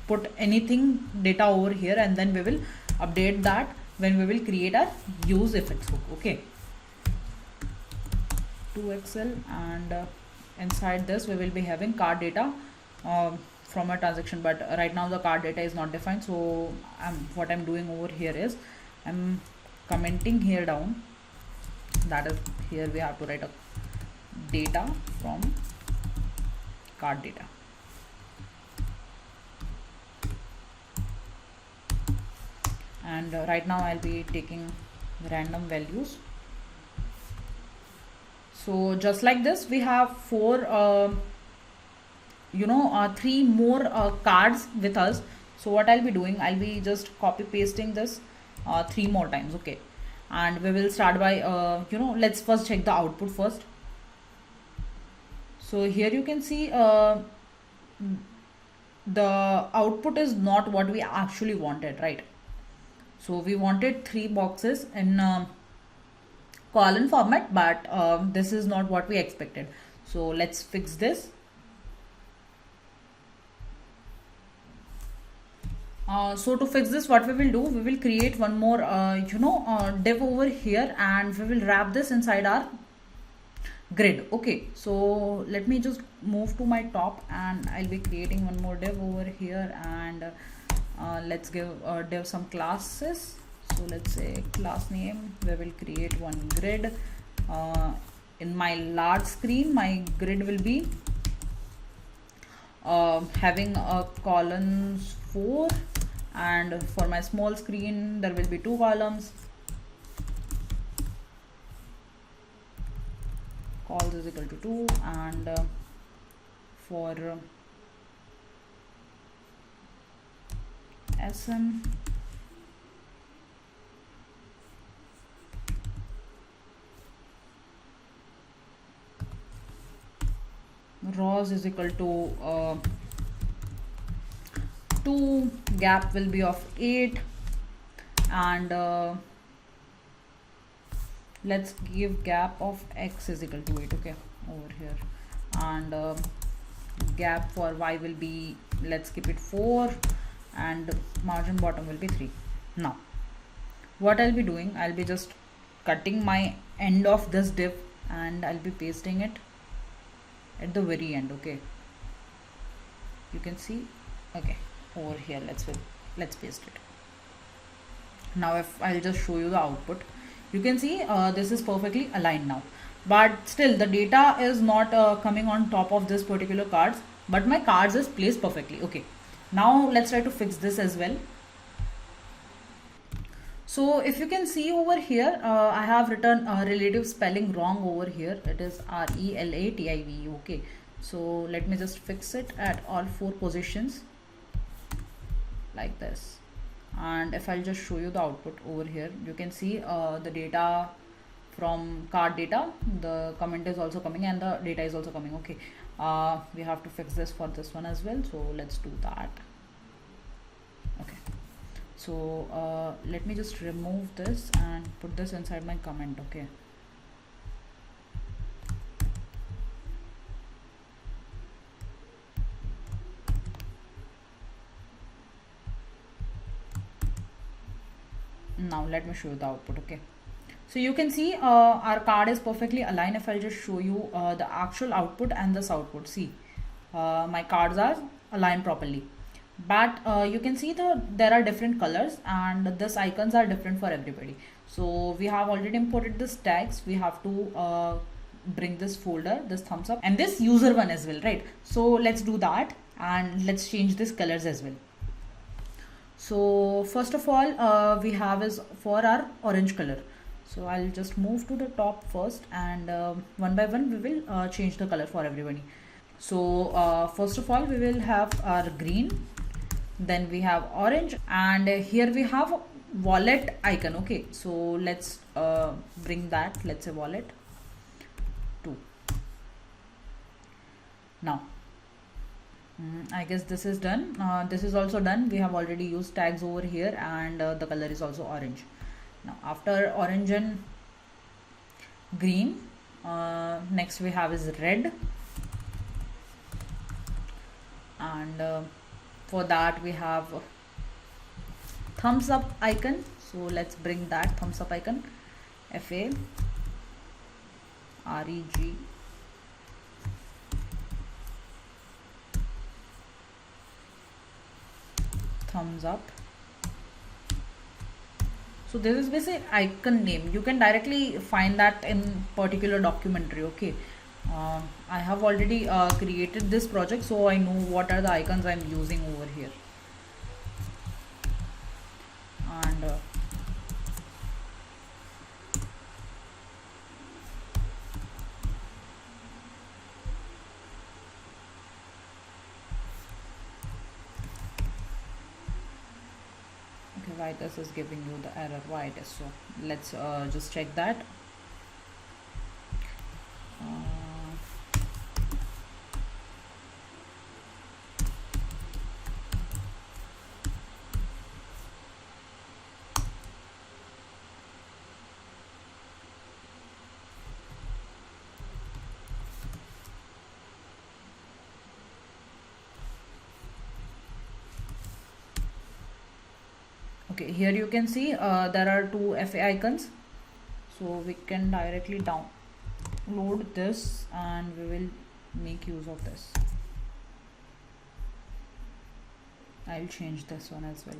put anything data over here, and then we will update that when we will create our use effects hook. Okay, to Excel, and inside this we will be having card data from a transaction, but right now the card data is not defined. So what I'm doing over here is I'm commenting here down, that is here we have to write a data from card data. And right now I'll be taking random values. So just like this, we have 3 more cards with us. So what I'll be doing, I'll be just copy pasting this 3 more times. Okay, and we will start by let's first check the output first. So here you can see the output is not what we actually wanted, right? So we wanted 3 boxes in column format, but this is not what we expected. So let's fix this. So to fix this, what we will do, we will create one more div over here, and we will wrap this inside our grid. Okay, so let me just move to my top, and I'll be creating one more div over here, and let's give div some classes. So let's say class name, we will create one grid. In my large screen, my grid will be having columns 4, and for my small screen there will be 2 columns. Calls is equal to 2, and for SN rows is equal to 2, gap will be of 8, and let's give gap of x is equal to 8. Okay, over here, and gap for y will be, let's keep it 4, and margin bottom will be 3. Now what I'll be doing, I'll be just cutting my end of this div, and I'll be pasting it at the very end. Okay, you can see. Okay, over here, let's paste it. Now if I'll just show you the output, you can see this is perfectly aligned now, but still the data is not coming on top of this particular cards, but my cards is placed perfectly. Okay, now let's try to fix this as well. So if you can see over here, I have written relative spelling wrong over here. It is RELATIVE. Okay, so let me just fix it at all 4 positions like this. And if I'll just show you the output over here, you can see the data from card data, the comment is also coming, and the data is also coming. Okay, we have to fix this for this one as well, so let's do that. Okay, so let me just remove this and put this inside my comment. Okay, now let me show you the output. Okay, So you can see our card is perfectly aligned. If I'll just show you the actual output and this output, see my cards are aligned properly. But you can see there are different colors and this icons are different for everybody. So we have already imported this tags. We have to bring this folder, this thumbs up and this user one as well, right? So let's do that and let's change these colors as well. So first of all we have is for our orange color. So I'll just move to the top first and one by one we will change the color for everybody. So first of all we will have our green, then we have orange, and here we have wallet icon. Okay, so let's bring that, let's say wallet 2. Now I guess this is done. This is also done. We have already used tags over here and the color is also orange. Now after orange and green, next we have is red, and for that we have thumbs up icon. So let's bring that thumbs up icon, FAREG, thumbs up. So this is basically icon name. You can directly find that in particular documentary. Okay, I have already created this project, so I know what are the icons I'm using over here. And okay, why this is giving you the error, why it is so? Let's just check that. Okay, here you can see there are 2 FA icons, so we can directly download this and we will make use of this. I'll change this one as well.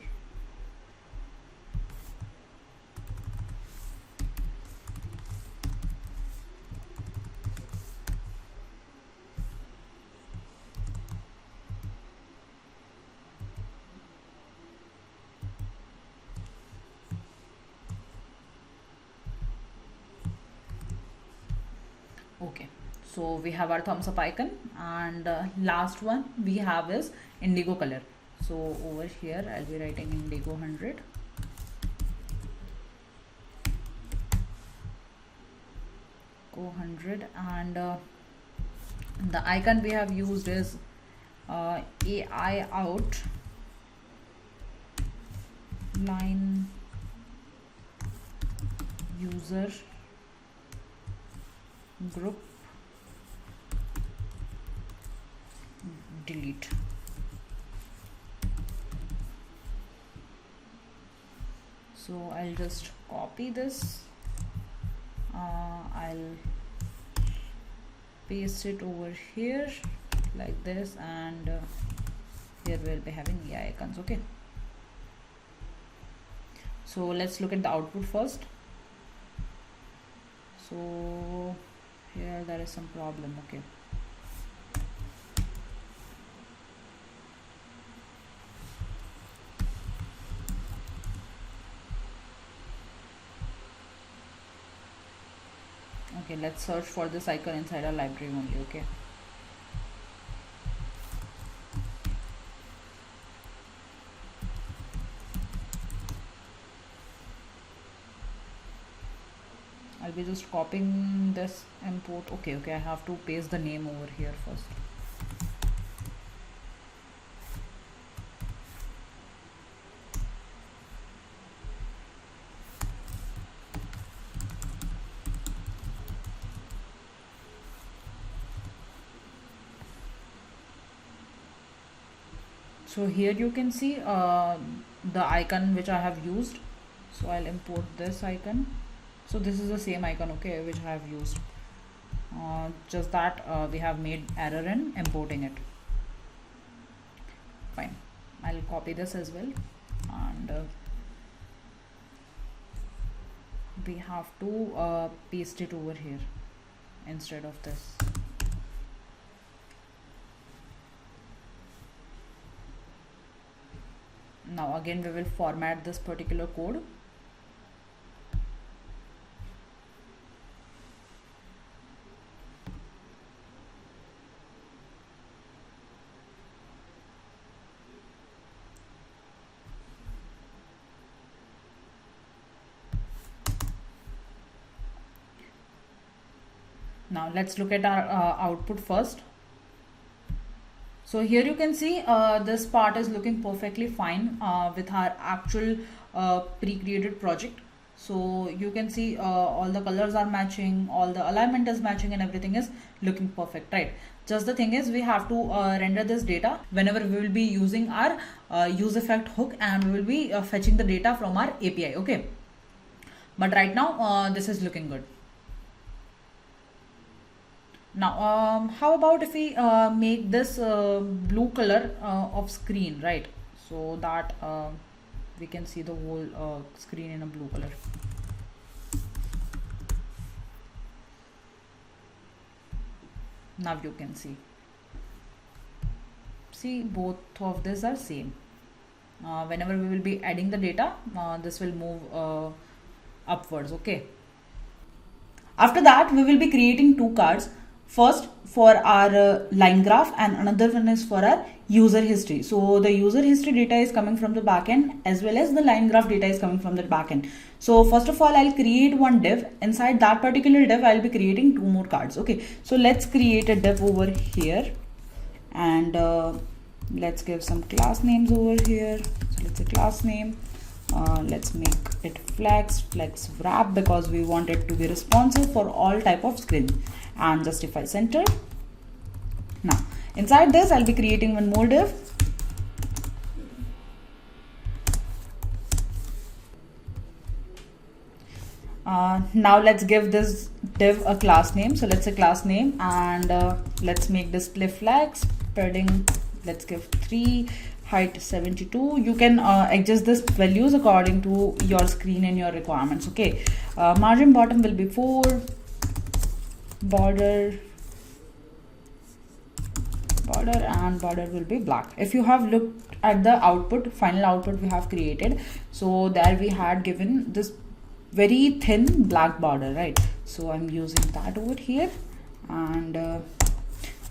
Okay, so we have our thumbs up icon, and last one we have is indigo color. So over here I'll be writing indigo 100. Go 100, and the icon we have used is AI out line user group delete. So I'll just copy this, I'll paste it over here like this, and here we'll be having AI icons. Okay, so let's look at the output first. So here there is some problem. Okay, okay, let's search for this icon inside our library only. Okay, I'll be just copying this import. Okay, I have to paste the name over here first. So here you can see the icon which I have used. So I'll import this icon. So this is the same icon, okay, which I have used. Just that we have made error in importing it. Fine, I'll copy this as well, and we have to paste it over here instead of this. Now again we will format this particular code. Now let's look at our output first. So here you can see this part is looking perfectly fine with our actual pre-created project. So you can see all the colors are matching, all the alignment is matching, and everything is looking perfect, right? Just the thing is we have to render this data whenever we will be using our use effect hook, and we will be fetching the data from our API, okay? But right now this is looking good. Now how about if we make this blue color of screen, right? So that we can see the whole screen in a blue color. Now you can see both of these are same. Whenever we will be adding the data, this will move upwards, okay? After that we will be creating two cards. First for our line graph, and another one is for our user history. So the user history data is coming from the backend, as well as the line graph data is coming from the backend. So first of all, I'll create one div. Inside that particular div, I'll be creating two more cards. Okay, so let's create a div over here, and let's give some class names over here. So let's say class name. Let's make it flex wrap, because we want it to be responsive for all type of screens, and justify center. Now inside this I'll be creating one more div. Now let's give this div a class name. So let's say class name, and let's make display flex padding, let's give 3, height 72. You can adjust this values according to your screen and your requirements, okay? Margin bottom will be 4, border and border will be black. If you have looked at the output, final output we have created, so there we had given this very thin black border, right? So I'm using that over here, and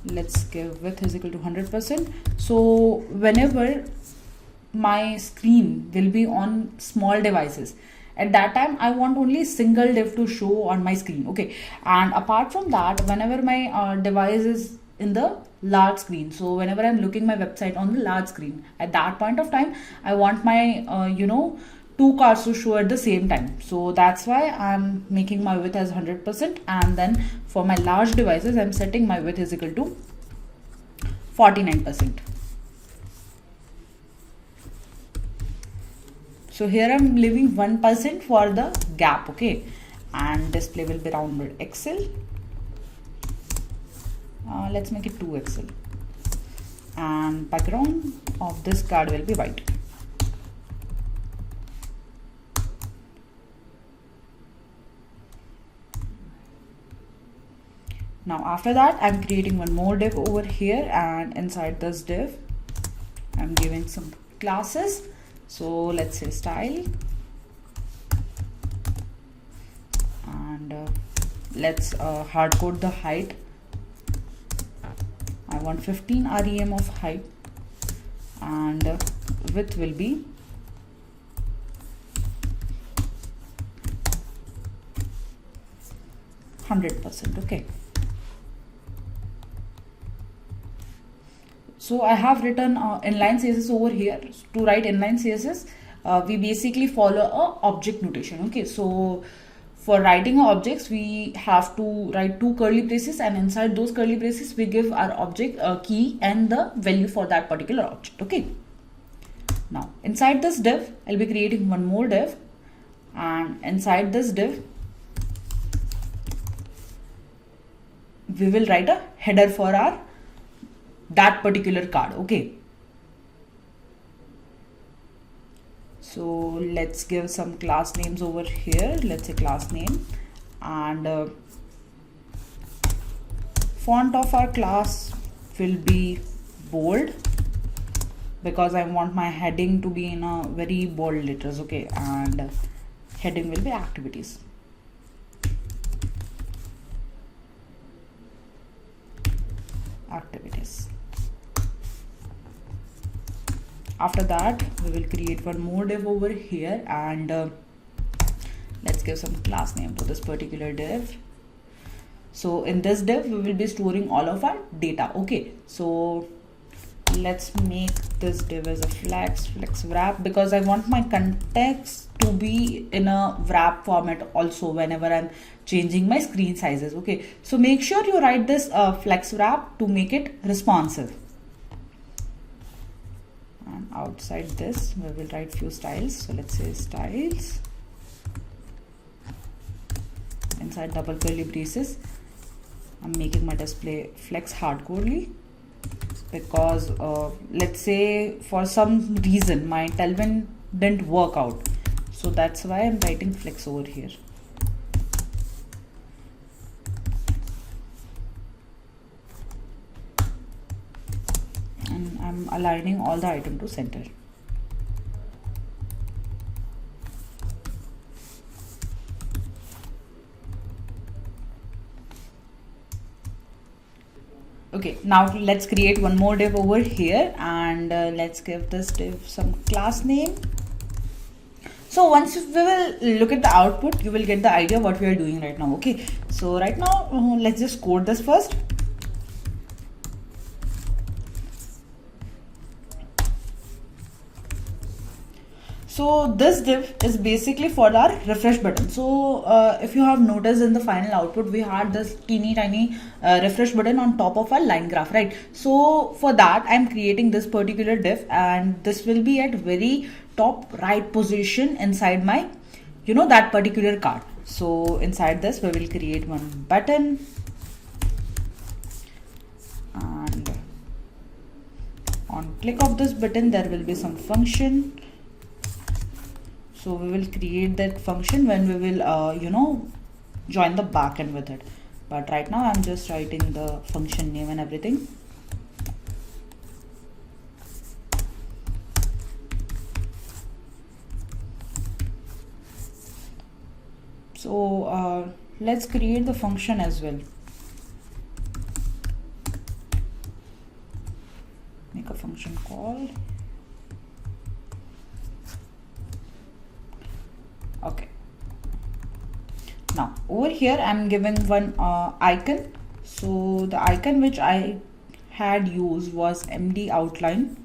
let's give width is equal to 100%. So whenever my screen will be on small devices, at that time I want only single div to show on my screen, okay? And apart from that, whenever my device is in the large screen, so whenever I'm looking my website on the large screen, at that point of time I want my two cards to show at the same time. So that's why I'm making my width as 100%, and then for my large devices I'm setting my width is equal to 49%. So here I'm leaving 1% for the gap, okay? And display will be rounded XL. Let's make it 2XL, and background of this card will be white. Now after that I'm creating one more div over here, and inside this div I'm giving some classes. So let's say style, and let's hard code the height. I want 15 rem of height, and width will be 100%, okay? So I have written inline CSS over here. To write inline CSS, we basically follow a object notation, okay? So for writing objects, we have to write two curly braces, and inside those curly braces we give our object a key and the value for that particular object, okay? Now inside this div I'll be creating one more div, and inside this div we will write a header for that particular card. Okay. So let's give some class names over here. Let's say class name, and font of our class will be bold because I want my heading to be in a very bold letters. Okay, and heading will be activities. After that, we will create one more div over here, and let's give some class name to this particular div. So in this div, we will be storing all of our data. Okay, so let's make this div as a flex wrap, because I want my context to be in a wrap format also whenever I'm changing my screen sizes. Okay, so make sure you write this flex wrap to make it responsive. And outside this, we will write few styles. So let's say styles. Inside double curly braces, I'm making my display flex hardcorely, because let's say for some reason my Tailwind didn't work out, so that's why I'm writing flex over here. And I'm aligning all the item to center. Okay, now let's create one more div over here, and let's give this div some class name. So once we will look at the output, you will get the idea what we are doing right now. Okay, so right now let's just code this first. So this div is basically for our refresh button. So if you have noticed in the final output, we had this teeny tiny refresh button on top of our line graph, right? So for that, I'm creating this particular div, and this will be at very top right position inside my, that particular card. So inside this, we will create one button, and on click of this button, there will be some function. So we will create that function when we will, join the backend with it. But right now I'm just writing the function name and everything. So let's create the function as well. Make a function call. Okay, now over here I'm giving one icon. So the icon which I had used was MD outline.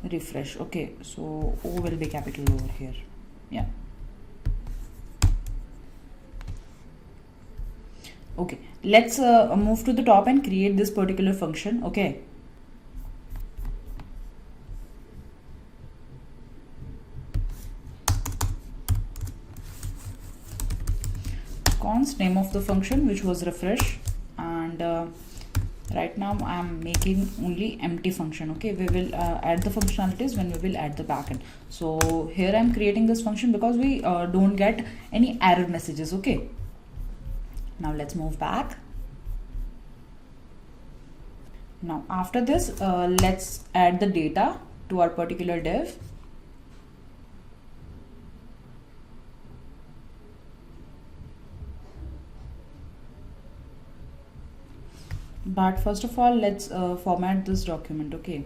Refresh. Okay, so O will be capital over here. Yeah. Okay, let's move to the top and create this particular function. Okay, const name of the function, which was refresh, and right now I'm making only empty function. Okay, we will add the functionalities when we will add the backend. So here I'm creating this function because we don't get any error messages. Okay, now let's move back. Now after this, let's add the data to our particular div. But first of all, let's format this document. Okay.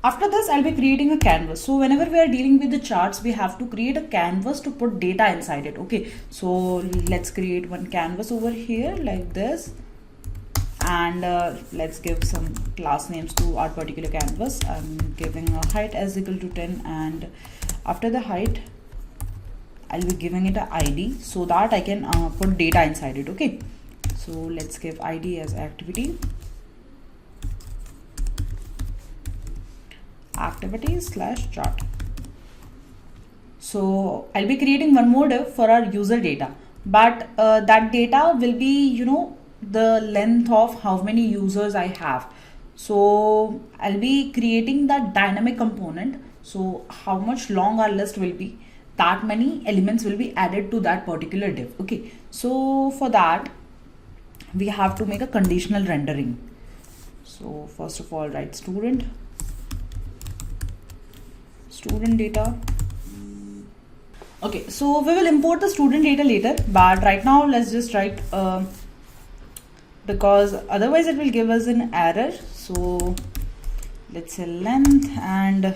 After this, I'll be creating a canvas. So whenever we are dealing with the charts, we have to create a canvas to put data inside it. Okay, so let's create one canvas over here like this, and let's give some class names to our particular canvas. I'm giving a height as equal to 10, and after the height I'll be giving it an ID so that I can put data inside it. Okay, so let's give ID as activity / chart. So I'll be creating one more div for our user data, but that data will be, the length of how many users I have. So I'll be creating that dynamic component. So how much long our list will be, that many elements will be added to that particular div. Okay, so for that we have to make a conditional rendering. So first of all, write student data. Okay, so we will import the student data later, but right now let's just write because otherwise it will give us an error. So let's say length, and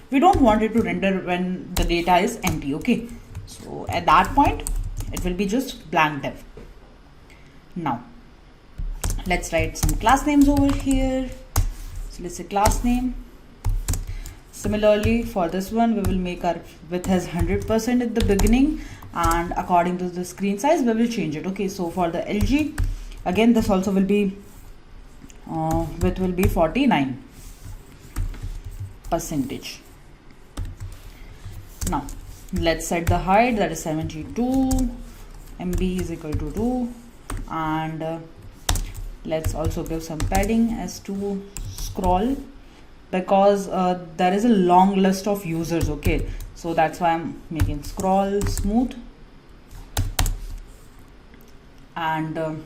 we don't want it to render when the data is empty. Okay, so at that point it will be just blank div. Now let's write some class names over here. So let's say class name. Similarly, for this one, we will make our width as 100% at the beginning, and according to the screen size, we will change it. Okay, so for the LG, again, this also will be width will be 49%. Now, let's set the height, that is 72, MB is equal to 2, and let's also give some padding as to scroll, because there is a long list of users. Okay, so that's why I'm making scroll smooth, and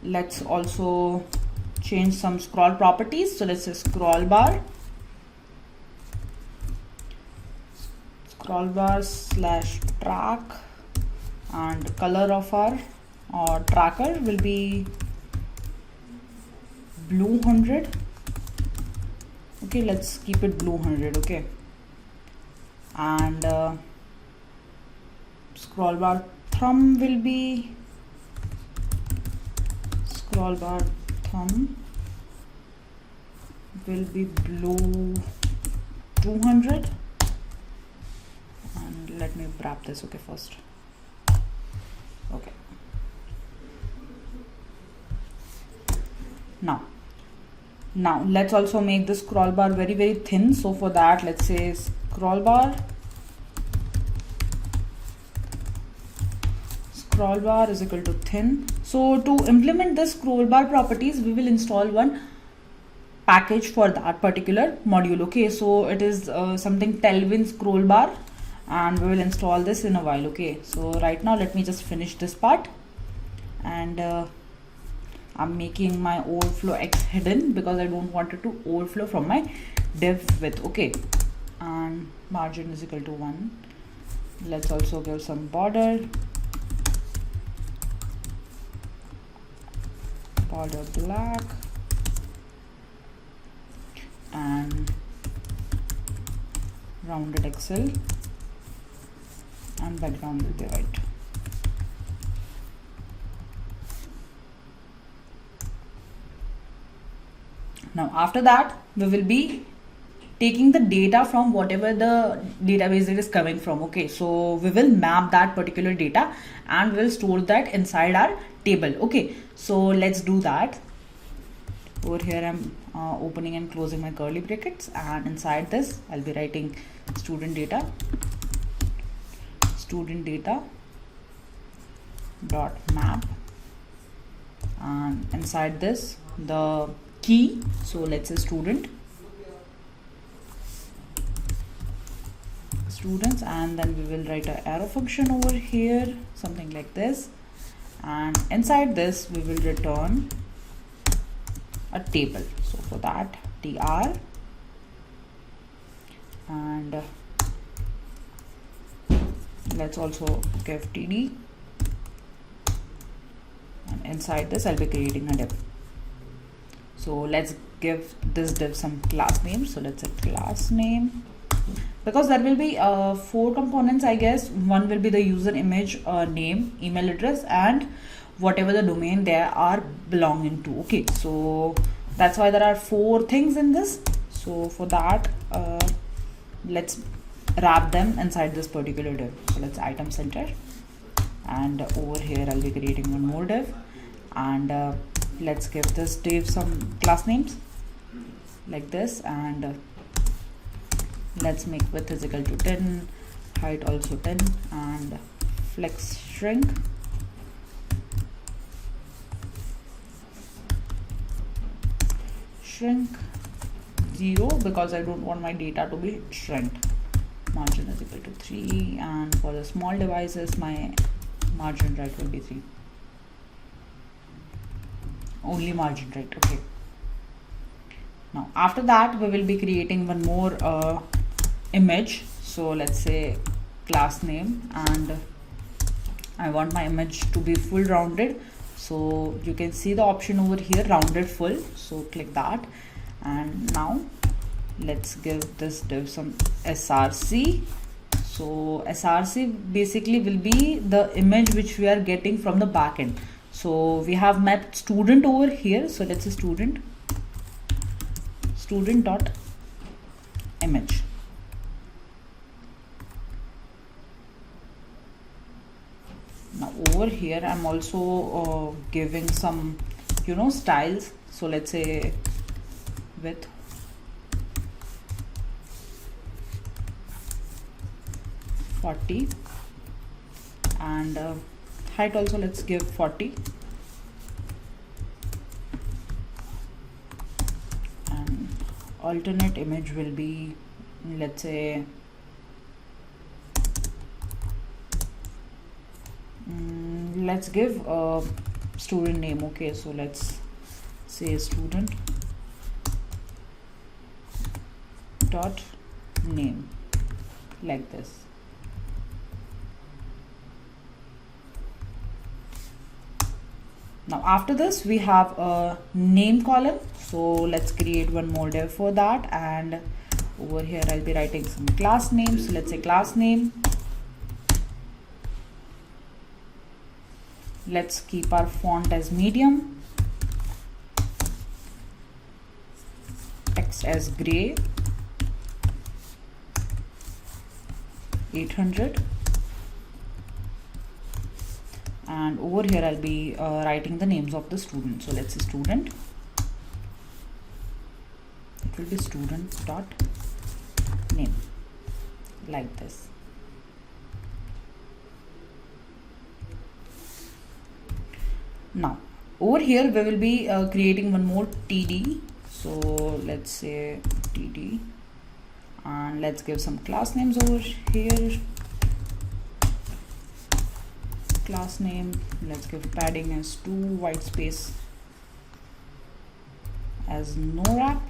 let's also change some scroll properties. So let's say scroll bar / track, and color of our tracker will be blue 100. Okay, let's keep it blue 100. Okay, and scroll bar thumb will be blue 200, and let me wrap this. Okay, first. Okay, now let's also make the scroll bar very, very thin. So for that, let's say scroll bar is equal to thin. So to implement this scroll bar properties, we will install one package for that particular module. Okay, so it is something Tailwind scroll bar, and we will install this in a while. Okay, so right now let me just finish this part, and I'm making my overflow X hidden because I don't want it to overflow from my div width. Okay, and margin is equal to 1. Let's also give some border black, and rounded XL, and background will be white. Now after that, we will be taking the data from whatever the database it is coming from. Okay, so we will map that particular data and we'll store that inside our table. Okay, so let's do that. Over here I'm opening and closing my curly brackets, and inside this I'll be writing student data dot map, and inside this the key, so let's say students, and then we will write an arrow function over here, something like this, and inside this we will return a table. So for that, tr, and let's also give td, and inside this I'll be creating a div. So let's give this div some class name. So let's say class name, because there will be 4 components, I guess. One will be the user image, name, email address, and whatever the domain they are belonging to. Okay, so that's why there are 4 things in this. So for that, let's wrap them inside this particular div. So let's item center, and over here I'll be creating one more div, and let's give this div some class names like this, and let's make width is equal to 10, height also 10, and flex shrink shrink 0 because I don't want my data to be shrinked. Margin is equal to 3, and for the small devices my margin right will be 3. Only margin right. Okay. Now after that we will be creating one more image. So let's say class name, and I want my image to be full rounded. So you can see the option over here, rounded full. So click that, and now let's give this div some src. So src basically will be the image which we are getting from the backend. So we have mapped student over here. So let's say student dot image. Now over here I'm also giving some styles. So let's say width (40) and height also let's give 40, and alternate image will be, let's say, let's give a student name. Okay, so let's say student dot name like this. Now after this we have a name column. So let's create one more div for that, and over here I'll be writing some class names. So let's say class name. Let's keep our font as medium, text as gray, 800, and over here I'll be writing the names of the student. So let's say student, it will be student dot name like this. Now over here we will be creating one more td. So let's say td, and let's give some class names over here. Class name, let's give padding as 2, white space as no wrap,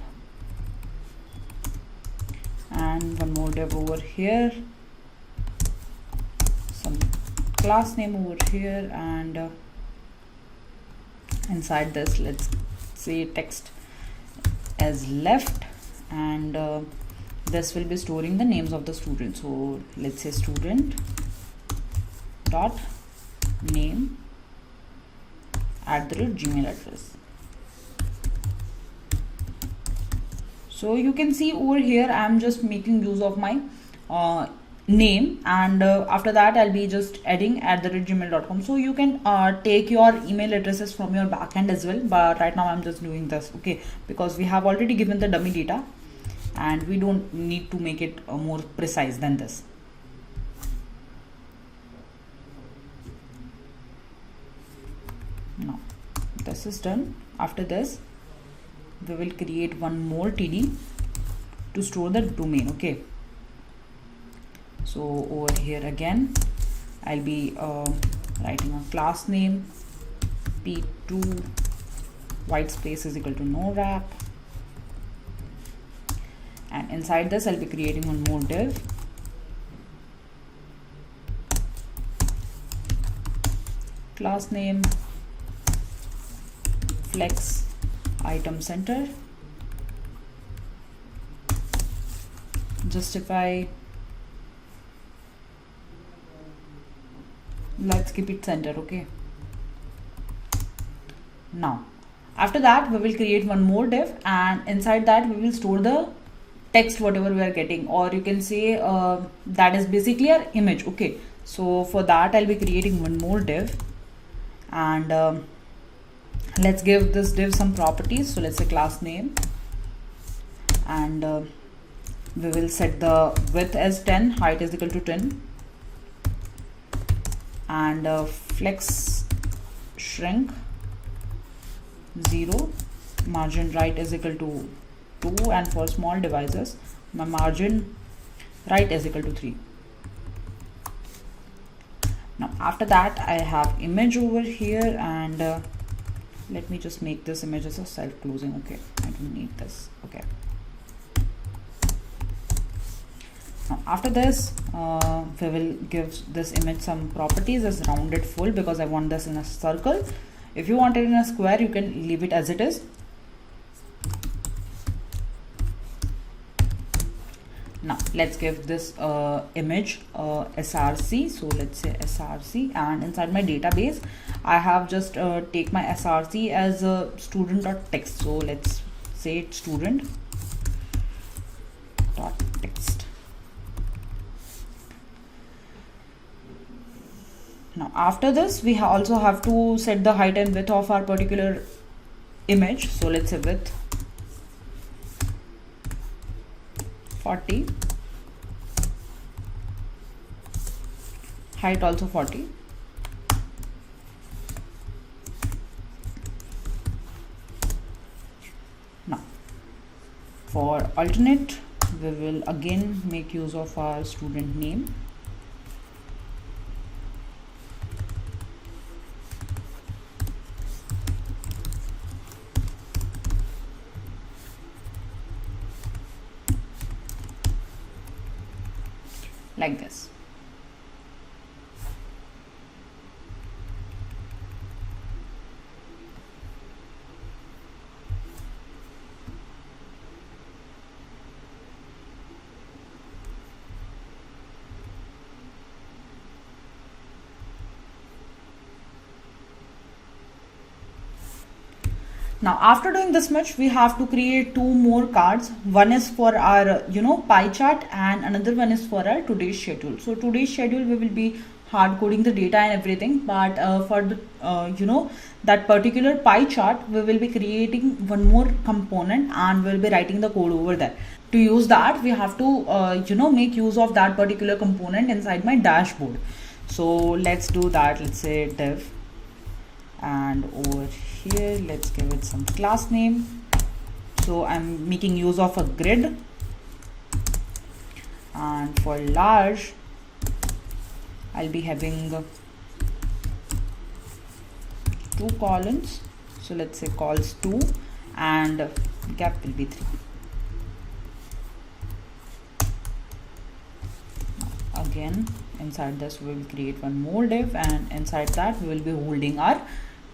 and one more div over here, some class name over here, and inside this let's say text as left, and this will be storing the names of the students. So let's say student dot name @Gmail address. So you can see over here I'm just making use of my name, and after that I'll be just adding @gmail.com. So you can take your email addresses from your backend as well, but right now I'm just doing this, okay, because we have already given the dummy data and we don't need to make it more precise than this. Now this is done. After this we will create one more td to store the domain. Okay, so over here again I'll be writing a class name p2, white space is equal to no wrap, and inside this I'll be creating one more div, class name flex item center, justify, let's keep it center. Okay, Now after that we will create one more div, and inside that we will store the text whatever we are getting, or you can say that is basically our image. Okay, so for that I'll be creating one more div, and let's give this div some properties. So let's say class name, and we will set the width as 10, height is equal to 10, and flex shrink 0, margin right is equal to 2, and for small devices my margin right is equal to 3. Now after that I have image over here, and let me just make this image as a self-closing. Okay, I don't need this. Okay, now after this we will give this image some properties as rounded full, because I want this in a circle. If you want it in a square, you can leave it as it is. Now let's give this image src. So let's say src, and inside my database I have just take my src as a student.text. So let's say it's student.text. Now after this we also have to set the height and width of our particular image. So let's say width 40, height also 40. Now for alternate we will again make use of our student name. Like this. Now after doing this much, we have to create two more cards. One is for our pie chart, and another one is for our today's schedule. So today's schedule we will be hard coding the data and everything, but for the that particular pie chart we will be creating one more component, and we'll be writing the code over there. To use that we have to make use of that particular component inside my dashboard. So let's do that. Let's say div, and over here let's give it some class name. So I'm making use of a grid, and for large I'll be having 2 columns. So let's say calls 2, and gap will be 3. Again inside this we will create one more div, and inside that we will be holding our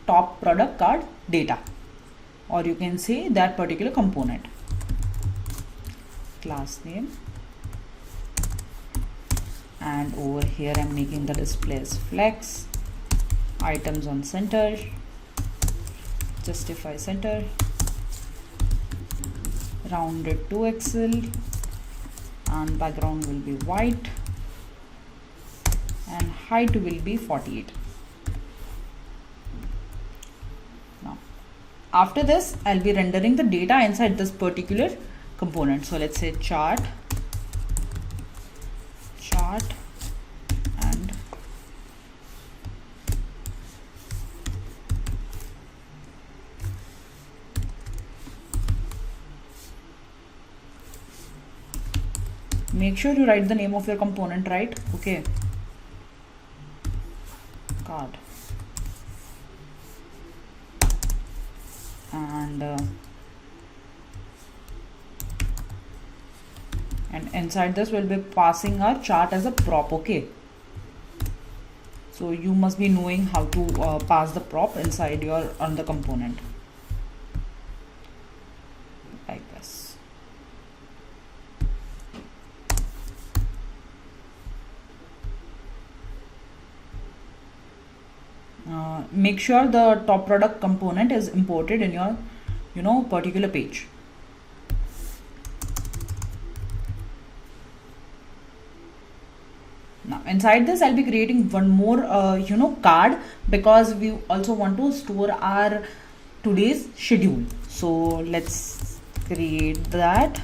top product card data, or you can say that particular component. Class name, and over here I'm making the display as flex, items on center, justify center, rounded to Excel, and background will be white, and height will be 48. Now after this I'll be rendering the data inside this particular component. So let's say chart, and make sure you write the name of your component right. Okay, card, and inside this we'll be passing our chart as a prop. Okay, so you must be knowing how to pass the prop inside your on the component like this. make sure the top product component is imported in your particular page. Now inside this I'll be creating one more card, because we also want to store our today's schedule. So let's create that.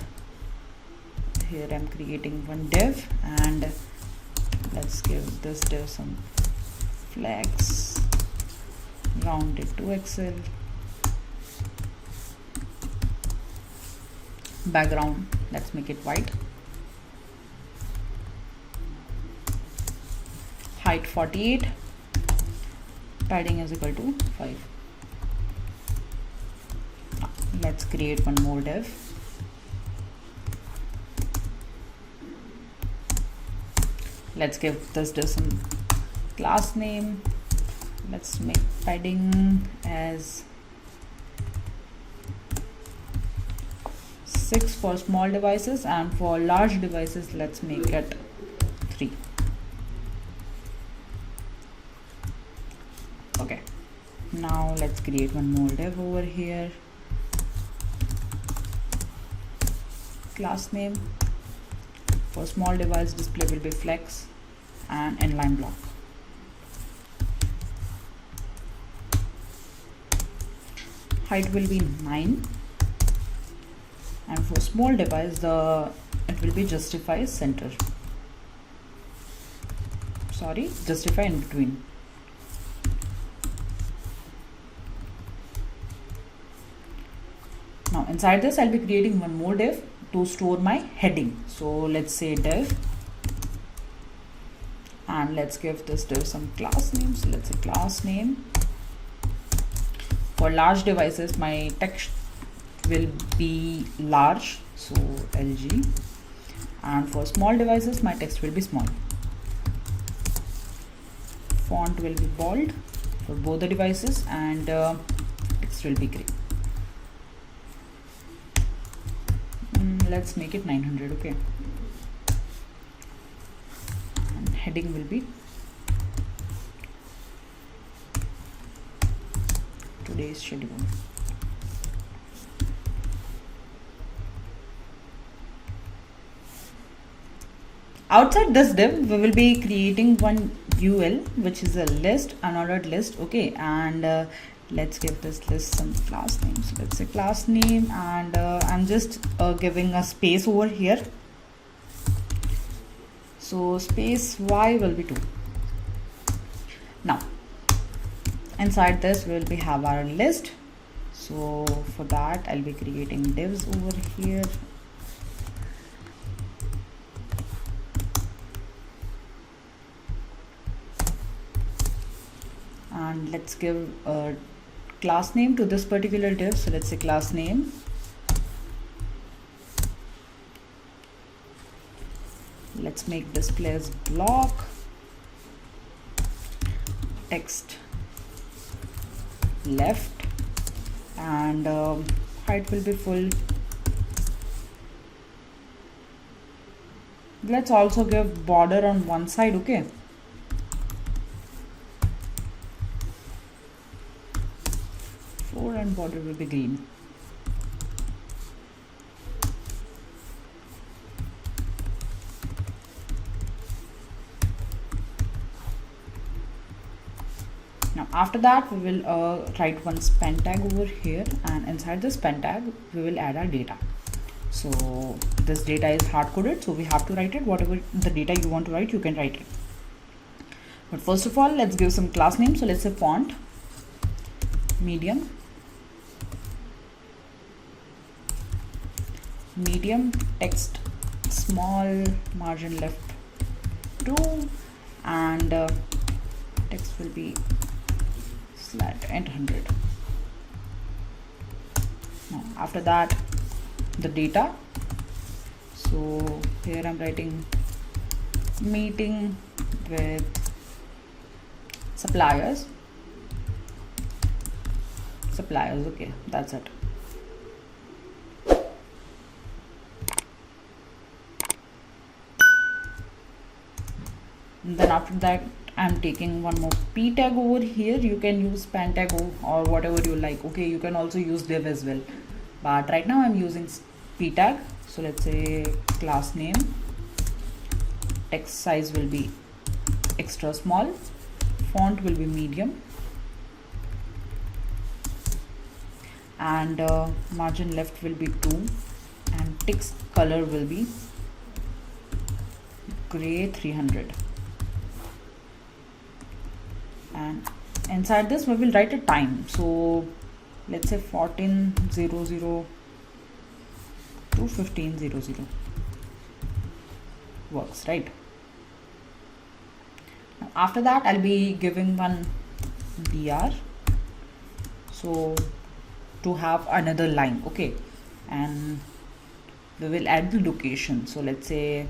Here I'm creating one div, and let's give this div some flex, round it to Excel. Background, let's make it white. Height 48, padding is equal to 5. Let's create one more div. Let's give this div some class name. Let's make padding as 6 for small devices, and for large devices let's make it 3. Okay, now let's create one more div over here. Class name, for small device display will be flex and inline block. Height will be 9, and for small device it will be justify center, justify in between. Now inside this I'll be creating one more div to store my heading. So let's say div, and let's give this div some class name. So let's say class name. For large devices my text will be large, so LG, and for small devices my text will be small. Font will be bold for both the devices, and text will be gray. Let's make it 900. Okay, and heading will be today's schedule. Outside this div we will be creating one UL, which is a list, unordered list. Okay, and let's give this list some class name. So let's say class name, and I'm just giving a space over here. So space Y will be 2. Now inside this we will be have our list. So for that I'll be creating divs over here. And let's give a class name to this particular div. So let's say class name. Let's make display as block, text left, and height will be full. Let's also give border on one side. Okay, and border will be green. Now after that we will write one span tag over here, and inside the span tag we will add our data. So this data is hard coded, so we have to write it. Whatever the data you want to write, you can write it. But first of all, let's give some class name. So let's say font medium, text small, margin left 2, and text will be flat 800. Now after that the data. So here I'm writing meeting with suppliers. Okay, that's it. And then after that I'm taking one more p tag over here. You can use span tag or whatever you like. Okay, you can also use div as well, but right now I'm using p tag. So let's say class name, text size will be extra small, font will be medium, and margin left will be 2, and text color will be gray 300. And inside this we will write a time. So let's say 1400 to 1500 works, right? After that I'll be giving one br, so to have another line. Okay, and we will add the location. So let's say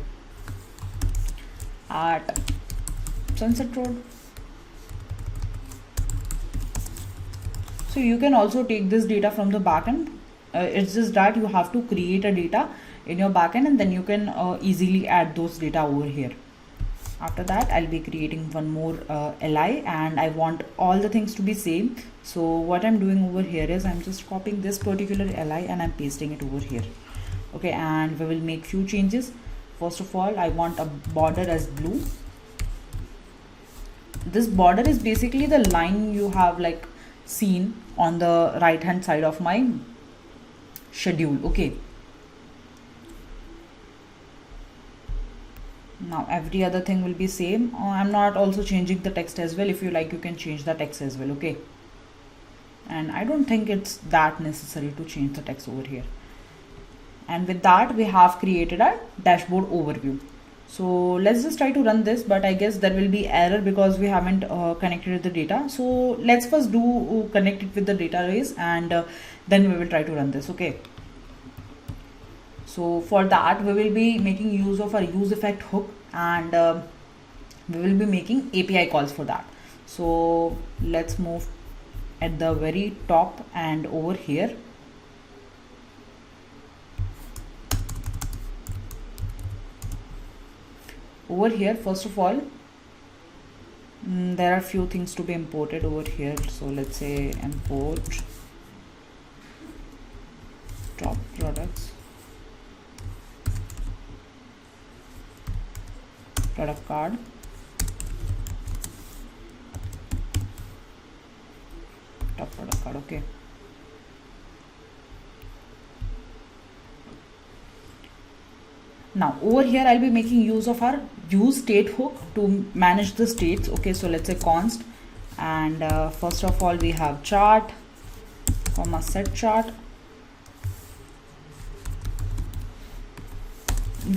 at Sunset Road. So you can also take this data from the backend. It's just that you have to create a data in your backend, and then you can easily add those data over here. After that I'll be creating one more li, and I want all the things to be same. So what I'm doing over here is I'm just copying this particular li and I'm pasting it over here. Okay, and we will make few changes. First of all, I want a border as blue. This border is basically the line you have like seen on the right hand side of my schedule. Okay, now every other thing will be same. I'm not also changing the text as well. If you like, you can change the text as well. Okay, and I don't think it's that necessary to change the text over here. And with that we have created a dashboard overview. So let's just try to run this, but I guess there will be error because we haven't connected the data. So let's first do connect it with the database, and then we will try to run this. Okay, so for that we will be making use of a use effect hook, and we will be making API calls for that. So let's move at the very top and over here. Over here, first of all, there are few things to be imported over here. So let's say import top products, product card, top product card. Okay, now over here I'll be making use of our use state hook to manage the states. Okay, so let's say const, and first of all we have chart, comma set chart.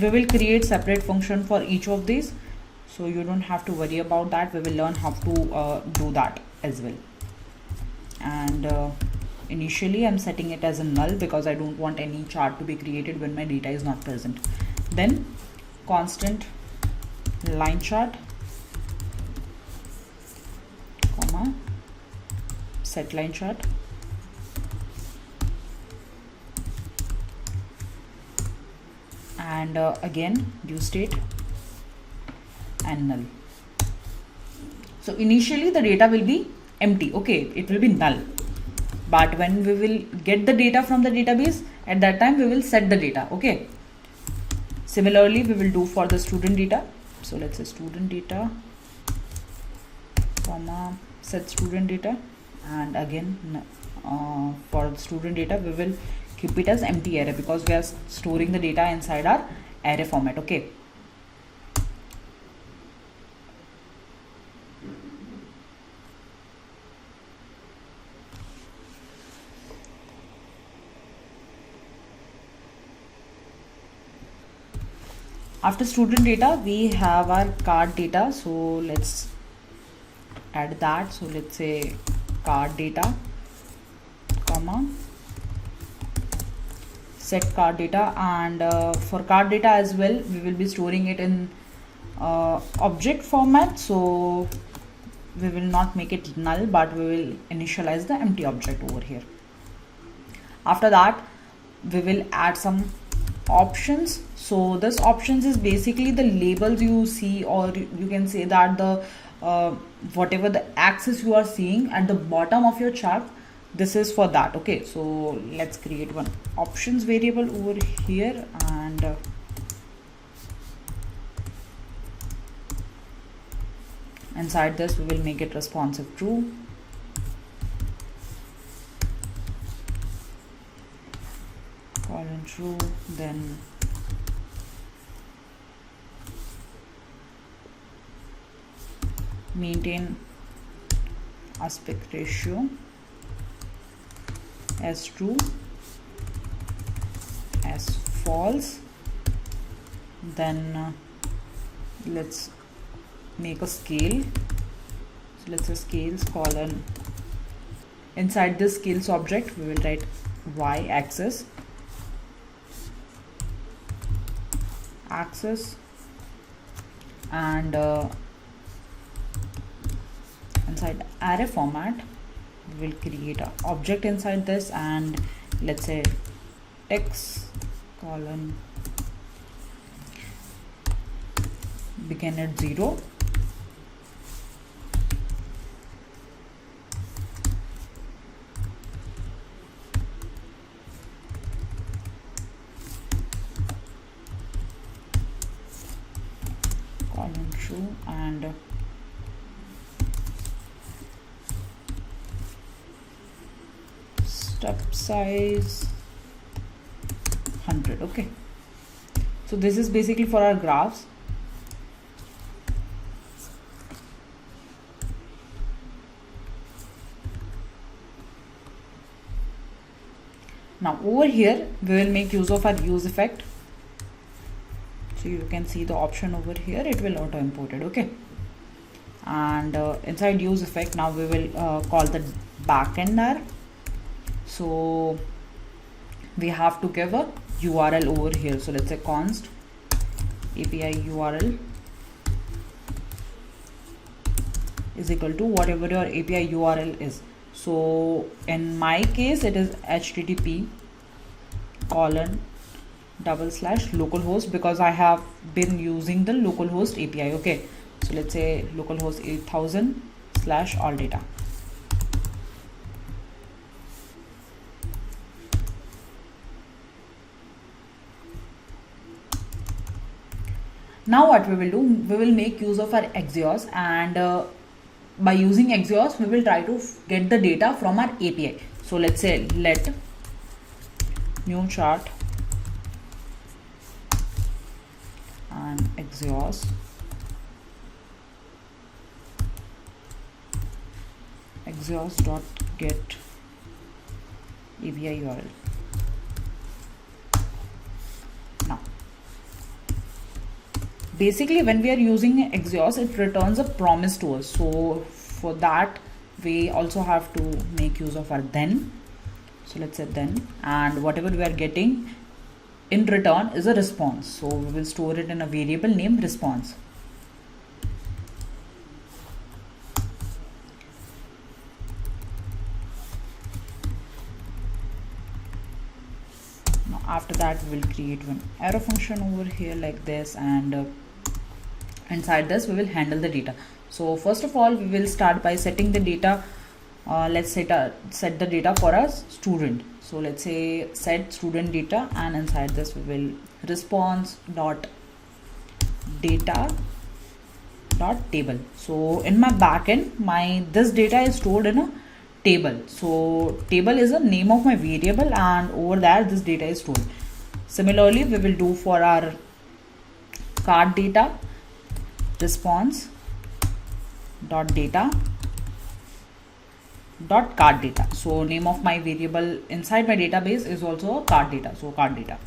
We will create separate function for each of these, so you don't have to worry about that. We will learn how to do that as well. And initially I'm setting it as a null because I don't want any chart to be created when my data is not present. Then constant line chart, comma set line chart, and again use state and null. So initially the data will be empty. Okay, it will be null, but when we will get the data from the database, at that time we will set the data. Okay, similarly we will do for the student data. So let's say student data, comma set student data, and again for the student data we will keep it as empty array because we are storing the data inside our array format. Okay, after student data we have our card data. So let's add that. So let's say card data, comma set card data, and for card data as well we will be storing it in object format. So we will not make it null, but we will initialize the empty object over here. After that we will add some options. So this options is basically the labels you see, or you can say that the whatever the axis you are seeing at the bottom of your chart, this is for that. Okay, so let's create one options variable over here, and inside this we will make it responsive true. Colon true, then maintain aspect ratio as true, as false. Then let's make a scale. So let's say scales colon, inside this scales object we will write y-axis, axis, and inside array format we will create an object inside this, and let's say text colon begin at 0, colon true, and step size 100. Okay, so this is basically for our graphs. Now over here we will make use of our use effect. So you can see the option over here, it will auto import it. Okay, and inside use effect now we will call the backender. So we have to give a URL over here. So let's say const API URL is equal to whatever your API URL is. So in my case it is http colon / localhost, because I have been using the localhost API. Okay, so let's say localhost 8000 / all data. Now what we will do, we will make use of our Axios, and by using Axios we will try to get the data from our API. So let's say let new chart and Axios dot get API URL. Now basically when we are using Axios, it returns a promise to us. So for that we also have to make use of our then. So let's say then, and whatever we are getting in return is a response. So we will store it in a variable named response. Now after that we will create one arrow function over here like this, and inside this we will handle the data. So first of all we will start by setting the data. Let's set the data for a student. So let's say set student data, and inside this we will response dot data dot table. So in my backend, this data is stored in a table. So table is the name of my variable, and over there this data is stored. Similarly we will do for our card data, response dot data dot card data. So name of my variable inside my database is also a card data. So card data,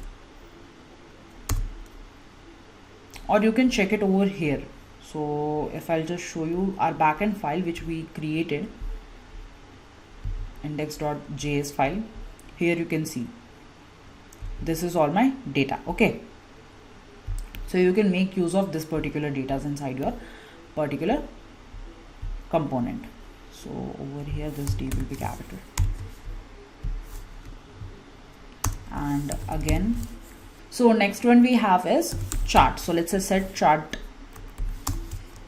or you can check it over here. So if I'll just show you our backend file which we created, index.js file, here you can see this is all my data. Okay, so you can make use of this particular data inside your particular component. So over here this D will be capital, and again So next one we have is chart. So let's say set chart,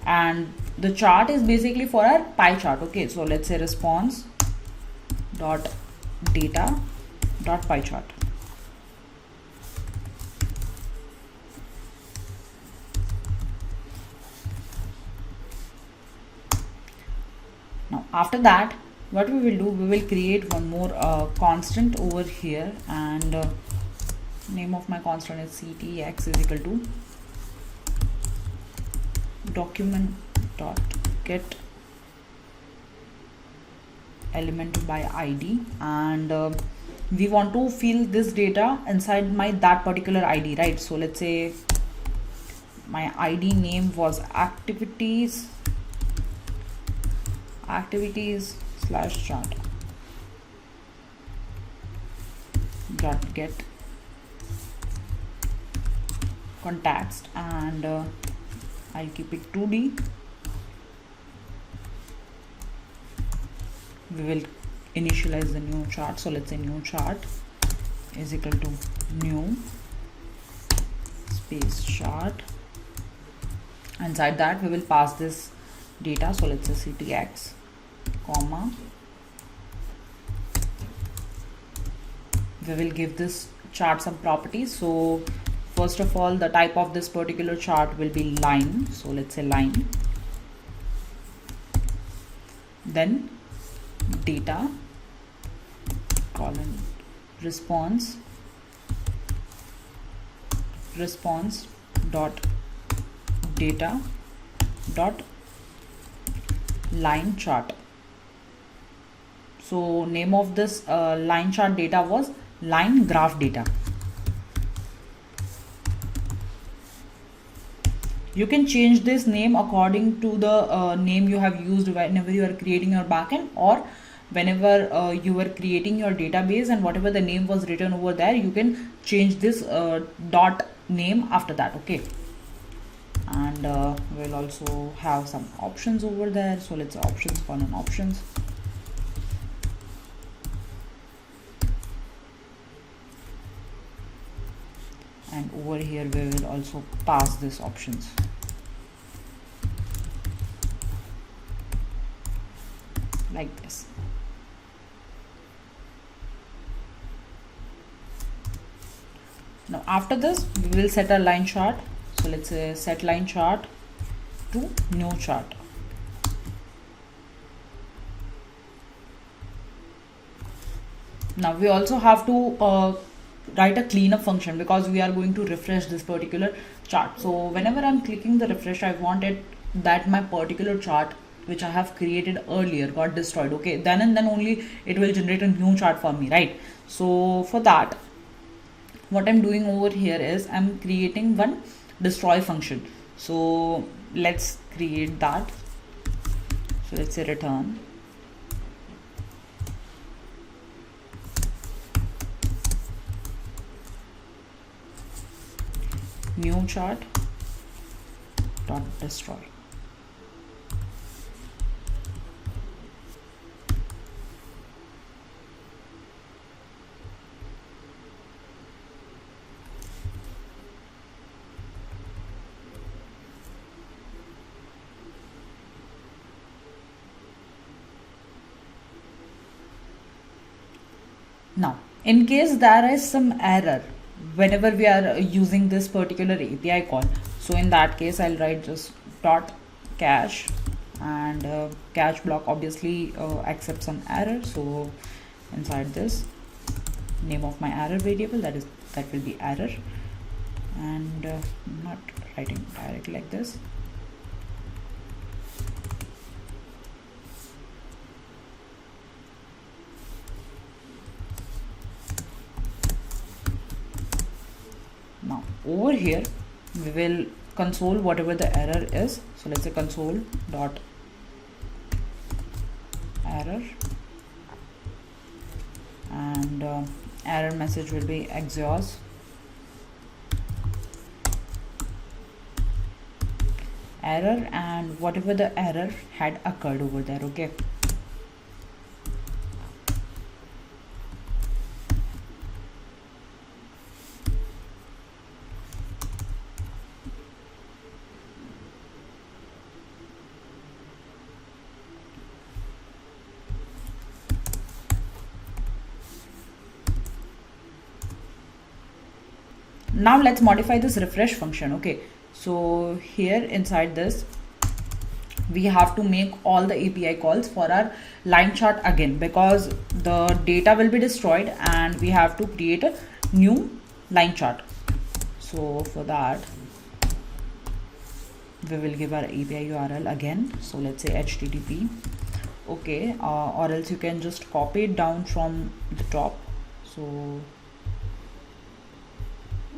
and the chart is basically for our pie chart. Okay, so let's say response dot data dot pie chart. Now after that, what we will do, we will create one more constant over here, and name of my constant is ctx is equal to document dot get element by id, and we want to fill this data inside my that particular id, right? So let's say my id name was activities slash chart dot get context, and I'll keep it 2D. We will initialize the new chart. So let's say new chart is equal to new space chart. Inside that we will pass this data. So let's say ctx comma, we will give this chart some properties. So first of all, the type of this particular chart will be line. So let's say line. Then data colon response dot data dot line chart. So name of this line chart data was line graph data. You can change this name according to the name you have used whenever you are creating your backend, or whenever you were creating your database, and whatever the name was written over there, you can change this dot name after that. Okay, and we'll also have some options over there. So let's say options colon options. And over here we will also pass this options like this. Now after this we will set a line chart. So let's say set line chart to new chart. Now we also have to write a cleanup function, because we are going to refresh this particular chart. So whenever I'm clicking the refresh, I wanted that my particular chart which I have created earlier got destroyed. Okay, then and then only it will generate a new chart for me, right? So for that, what I'm doing over here is I'm creating one destroy function. So let's create that. So let's say return new chart dot destroy. Now in case there is some error whenever we are using this particular API call, so in that case I'll write just dot cache, and cache block obviously accepts some error. So inside this, name of my error variable, that will be error, and I'm not writing directly like this. Now over here we will console whatever the error is. So let's say console dot error, and error message will be exhaust error, and whatever the error had occurred over there. Okay, Now let's modify this refresh function. Okay, so here inside this we have to make all the API calls for our line chart again, because the data will be destroyed and we have to create a new line chart. So for that we will give our API URL again. So let's say HTTP. Okay, or else you can just copy it down from the top. So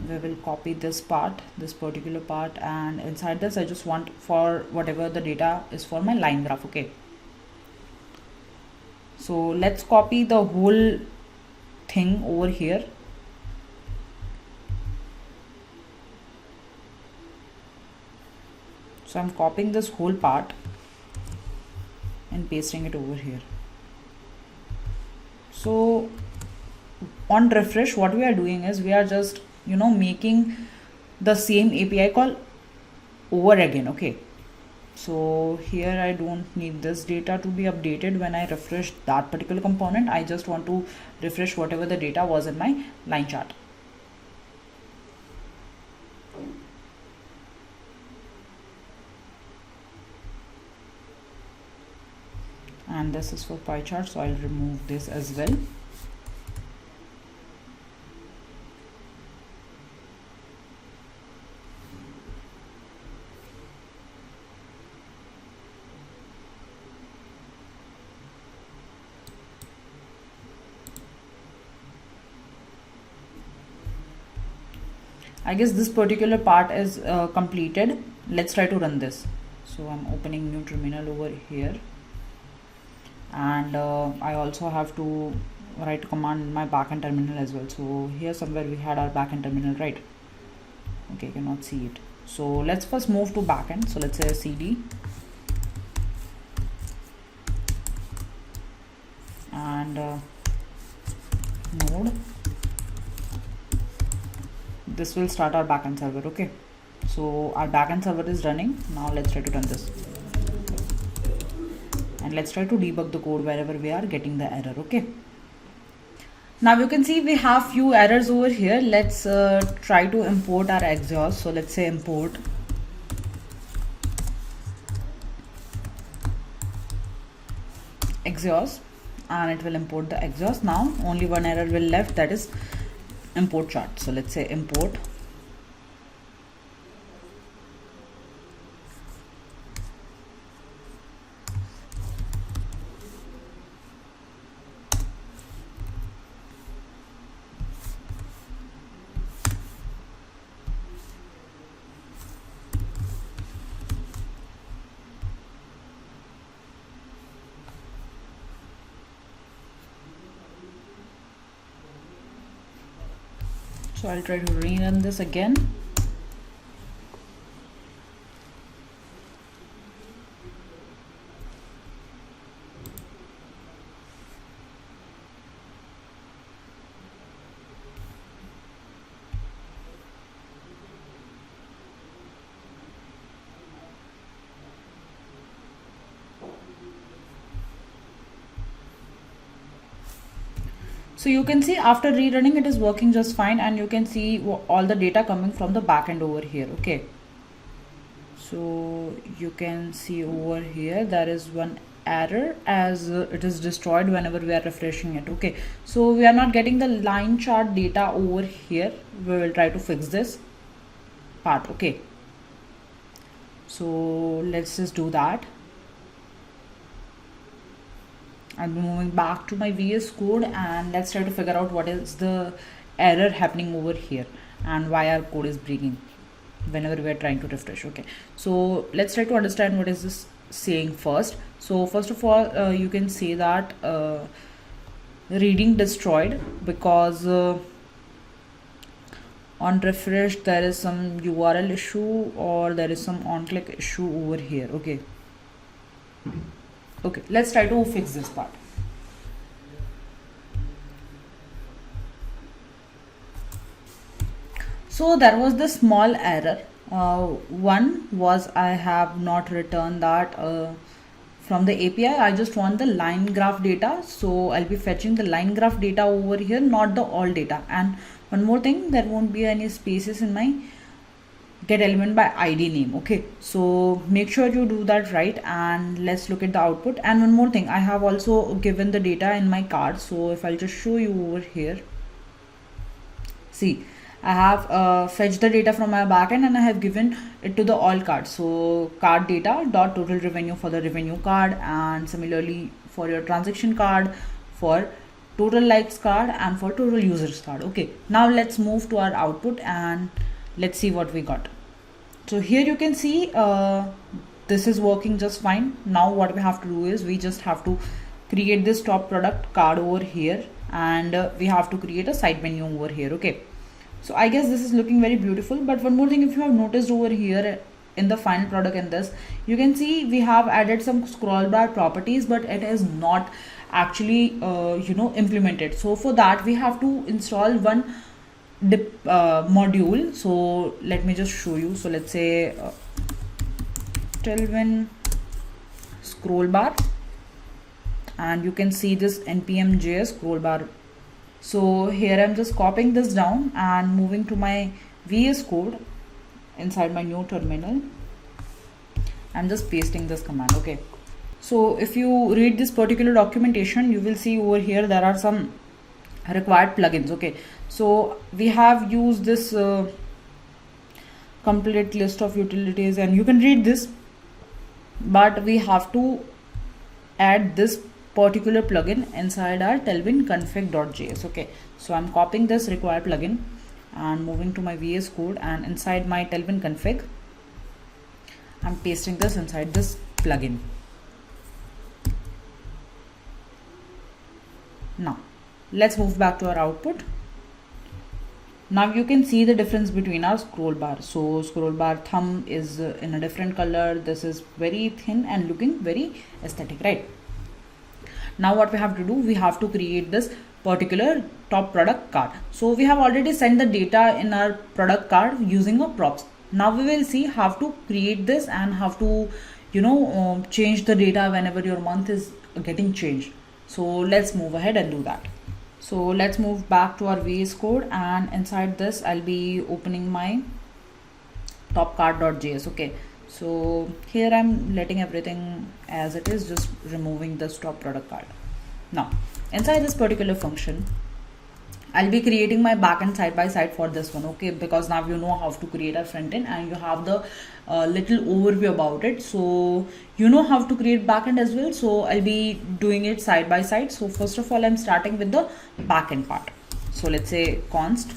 we will copy this part, this particular part, and inside this I just want for whatever the data is for my line graph. Okay, so let's copy the whole thing over here. So I'm copying this whole part and pasting it over here. So on refresh, what we are doing is we are just making the same API call over again. Okay, so here I don't need this data to be updated when I refresh that particular component. I just want to refresh whatever the data was in my line chart. And this is for pie chart, so I'll remove this as well. I guess this particular part is completed. Let's try to run this. So I'm opening new terminal over here, and I also have to write a command in my backend terminal as well. So here somewhere we had our backend terminal, right? Okay, you cannot see it. So let's first move to backend. So let's say cd and node. This will start our backend server. Okay, so our backend server is running. Now let's try to run this, and let's try to debug the code wherever we are getting the error. Okay, now you can see we have few errors over here. Let's try to import our exhaust. So let's say import exhaust, and it will import the exhaust. Now only one error will left, that is import chart. So let's say import So I'll try to rerun this again. So you can see after rerunning it is working just fine, and you can see all the data coming from the backend over here. Okay, so you can see over here there is one error as it is destroyed whenever we are refreshing it. Okay, so we are not getting the line chart data over here. We will try to fix this part. Okay, so let's just do that. I'm moving back to my VS Code, and let's try to figure out what is the error happening over here and why our code is breaking whenever we are trying to refresh. Okay, so let's try to understand what is this saying first. So first of all, you can say that reading destroyed because on refresh there is some URL issue or there is some on click issue over here. Okay, let's try to fix this part. So there was this small error. One was I have not returned that from the API. I just want the line graph data, so I'll be fetching the line graph data over here, not the all data. And One more thing, there won't be any spaces in my get element by id name. Okay, so make sure you do that right, and let's look at the output. And one more thing, I have also given the data in my card. So if I'll just show you over here, see, I have fetched the data from my backend and I have given it to the all card. So card data dot total revenue for the revenue card, and similarly for your transaction card, for total likes card, and for total users card. Okay, now let's move to our output and let's see what we got. So here you can see this is working just fine. Now what we have to do is we just have to create this top product card over here, and we have to create a side menu over here. Okay, so I guess this is looking very beautiful. But one more thing, if you have noticed over here in the final product, in this you can see we have added some scroll bar properties, but it is not actually implemented. So for that we have to install one module. So let me just show you. So let's say Tailwind scroll bar, and you can see this npm JS scroll bar. So here I'm just copying this down and moving to my VS Code inside my new terminal. I'm just pasting this command. Okay, so if you read this particular documentation, you will see over here there are some required plugins. Okay, so we have used this complete list of utilities, and you can read this, but we have to add this particular plugin inside our Tailwind config.js. Okay, so I'm copying this required plugin and moving to my VS Code, and inside my Tailwind config I'm pasting this inside this plugin. Now let's move back to our output. Now you can see the difference between our scroll bar. So scroll bar thumb is in a different color. This is very thin and looking very aesthetic, right? Now what we have to do, we have to create this particular top product card. So we have already sent the data in our product card using a props. Now we will see how to create this and how to change the data whenever your month is getting changed. So let's move ahead and do that. So let's move back to our VS Code, and inside this I'll be opening my topcard.js. Okay, so here I'm letting everything as it is, just removing this top product card. Now inside this particular function I'll be creating my backend side by side for this one. Okay, because now you know how to create a front end and you have the little overview about it, so you know how to create backend as well. So I'll be doing it side by side. So first of all I'm starting with the backend part. So let's say const,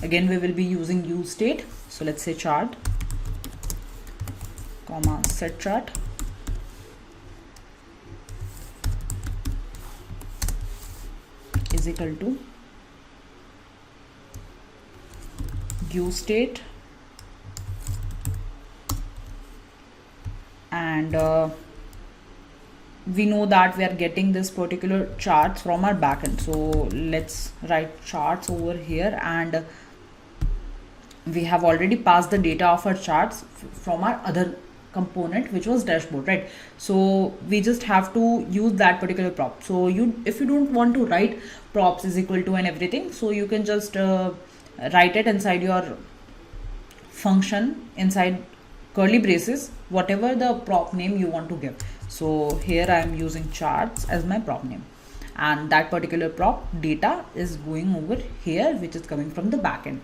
again we will be using use state. So let's say chart comma set chart is equal to use state, and we know that we are getting this particular charts from our backend. So let's write charts over here, and we have already passed the data of our charts from our other component, which was dashboard, right? So we just have to use that particular prop. So if you don't want to write props is equal to and everything, so you can just write it inside your function inside curly braces, whatever the prop name you want to give. So here I am using charts as my prop name, and that particular prop data is going over here, which is coming from the backend.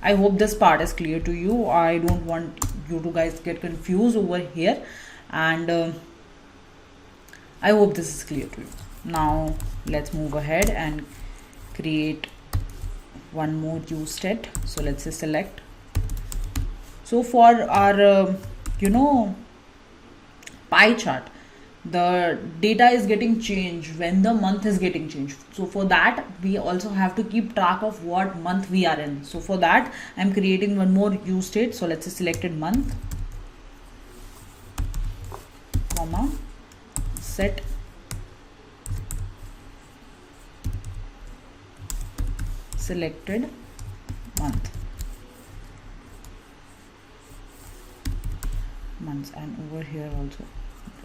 I hope this part is clear to you. I don't want you to guys get confused over here, and I hope this is clear to you. Now let's move ahead and create one more use state. So let's say select. So for our pie chart, the data is getting changed when the month is getting changed. So for that we also have to keep track of what month we are in. So for that I'm creating one more use state. So let's say selected month comma set selected months, and over here also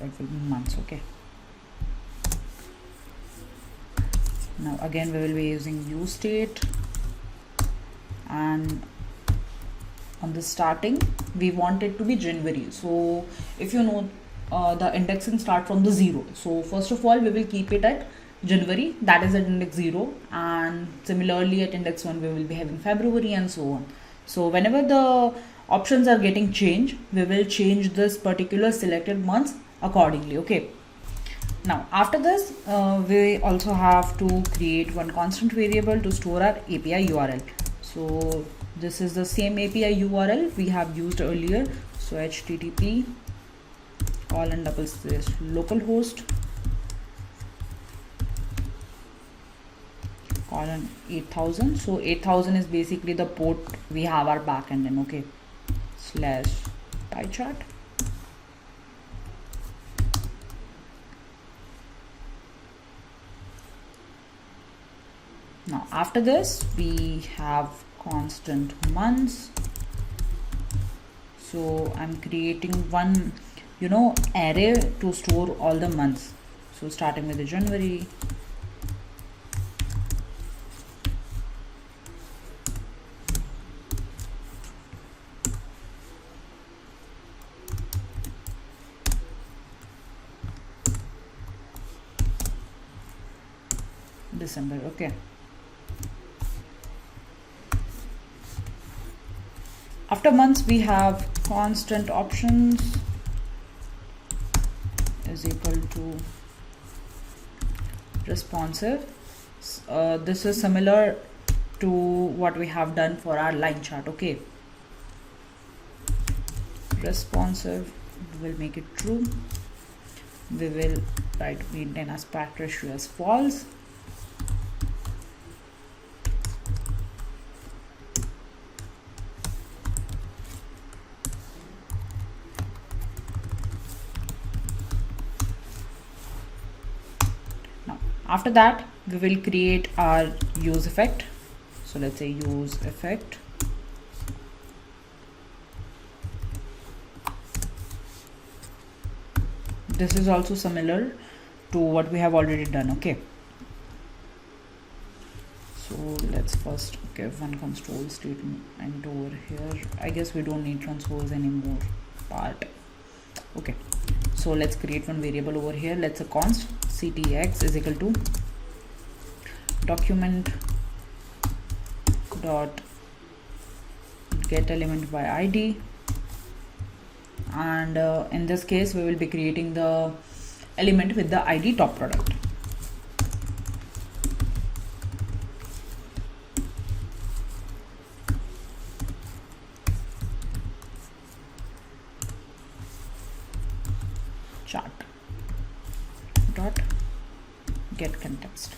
it will be months. Okay, now again we will be using use state and on the starting we want it to be January. So if you know, the indexing start from the 0. So first of all we will keep it at January, that is at index 0, and similarly at index 1 we will be having February and so on. So whenever the options are getting changed, we will change this particular selected months accordingly. Okay, now after this we also have to create one constant variable to store our API URL. So this is the same API URL we have used earlier. So http :/localhost :8000. So 8000 is basically the port we have our backend in. Okay, /pie chart. Now after this we have constant months. So I'm creating one array to store all the months. So starting with the January, December. Okay, after months we have constant options is equal to responsive. This is similar to what we have done for our line chart. Okay, responsive, we will make it true. We will write maintain aspect ratio as false. After that we will create our use effect. So let's say use effect this is also similar to what we have already done. Okay, so let's first give one control statement over here. I guess we don't need transpose anymore part. Okay, so let's create one variable over here. Let's say const ctx is equal to document dot get element by id, and in this case we will be creating the element with the id top product. Chart dot get context.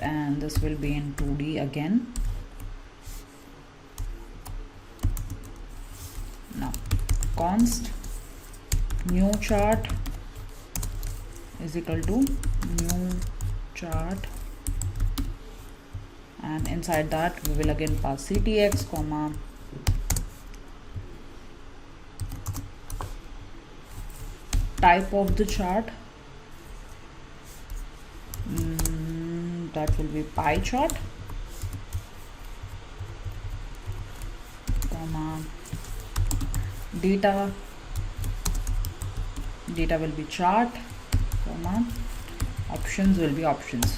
And this will be in 2D again. Now const new chart is equal to new chart, and inside that we will again pass ctx comma type of the chart, that will be pie chart, comma data will be chart, comma options will be options.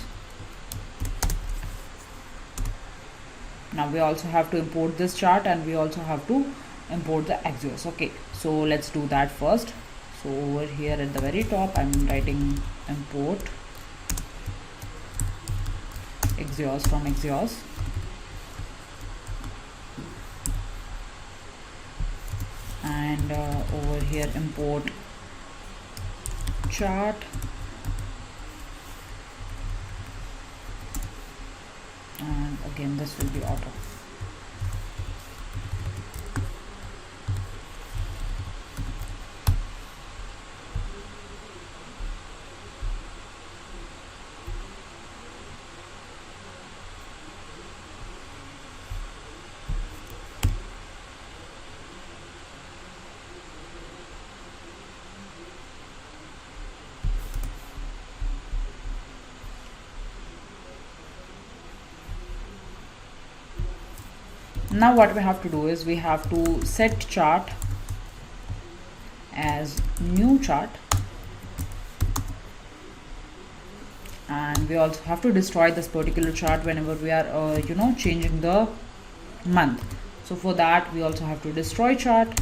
Now we also have to import this chart, and we also have to import the Axios. Okay, so let's do that first. So over here at the very top I'm writing import Axios from Axios, and over here import chart, and again this will be auto. Now what we have to do is we have to set chart as new chart, and we also have to destroy this particular chart whenever we are changing the month. So for that we also have to destroy chart.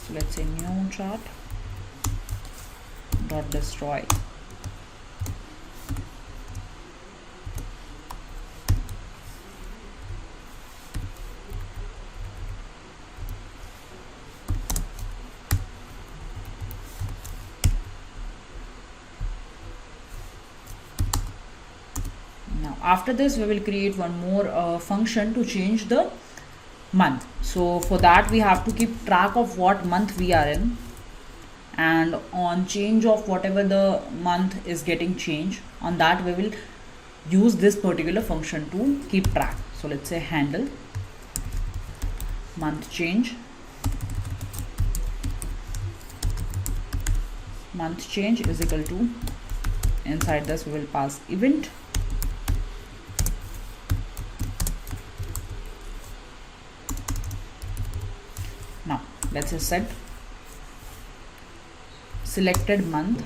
So let's say new chart dot destroy. After this we will create one more function to change the month. So for that we have to keep track of what month we are in, and on change of whatever the month is getting changed, on that we will use this particular function to keep track. So let's say handle month change. Month change is equal to, inside this we will pass event. Now let's say set selected month.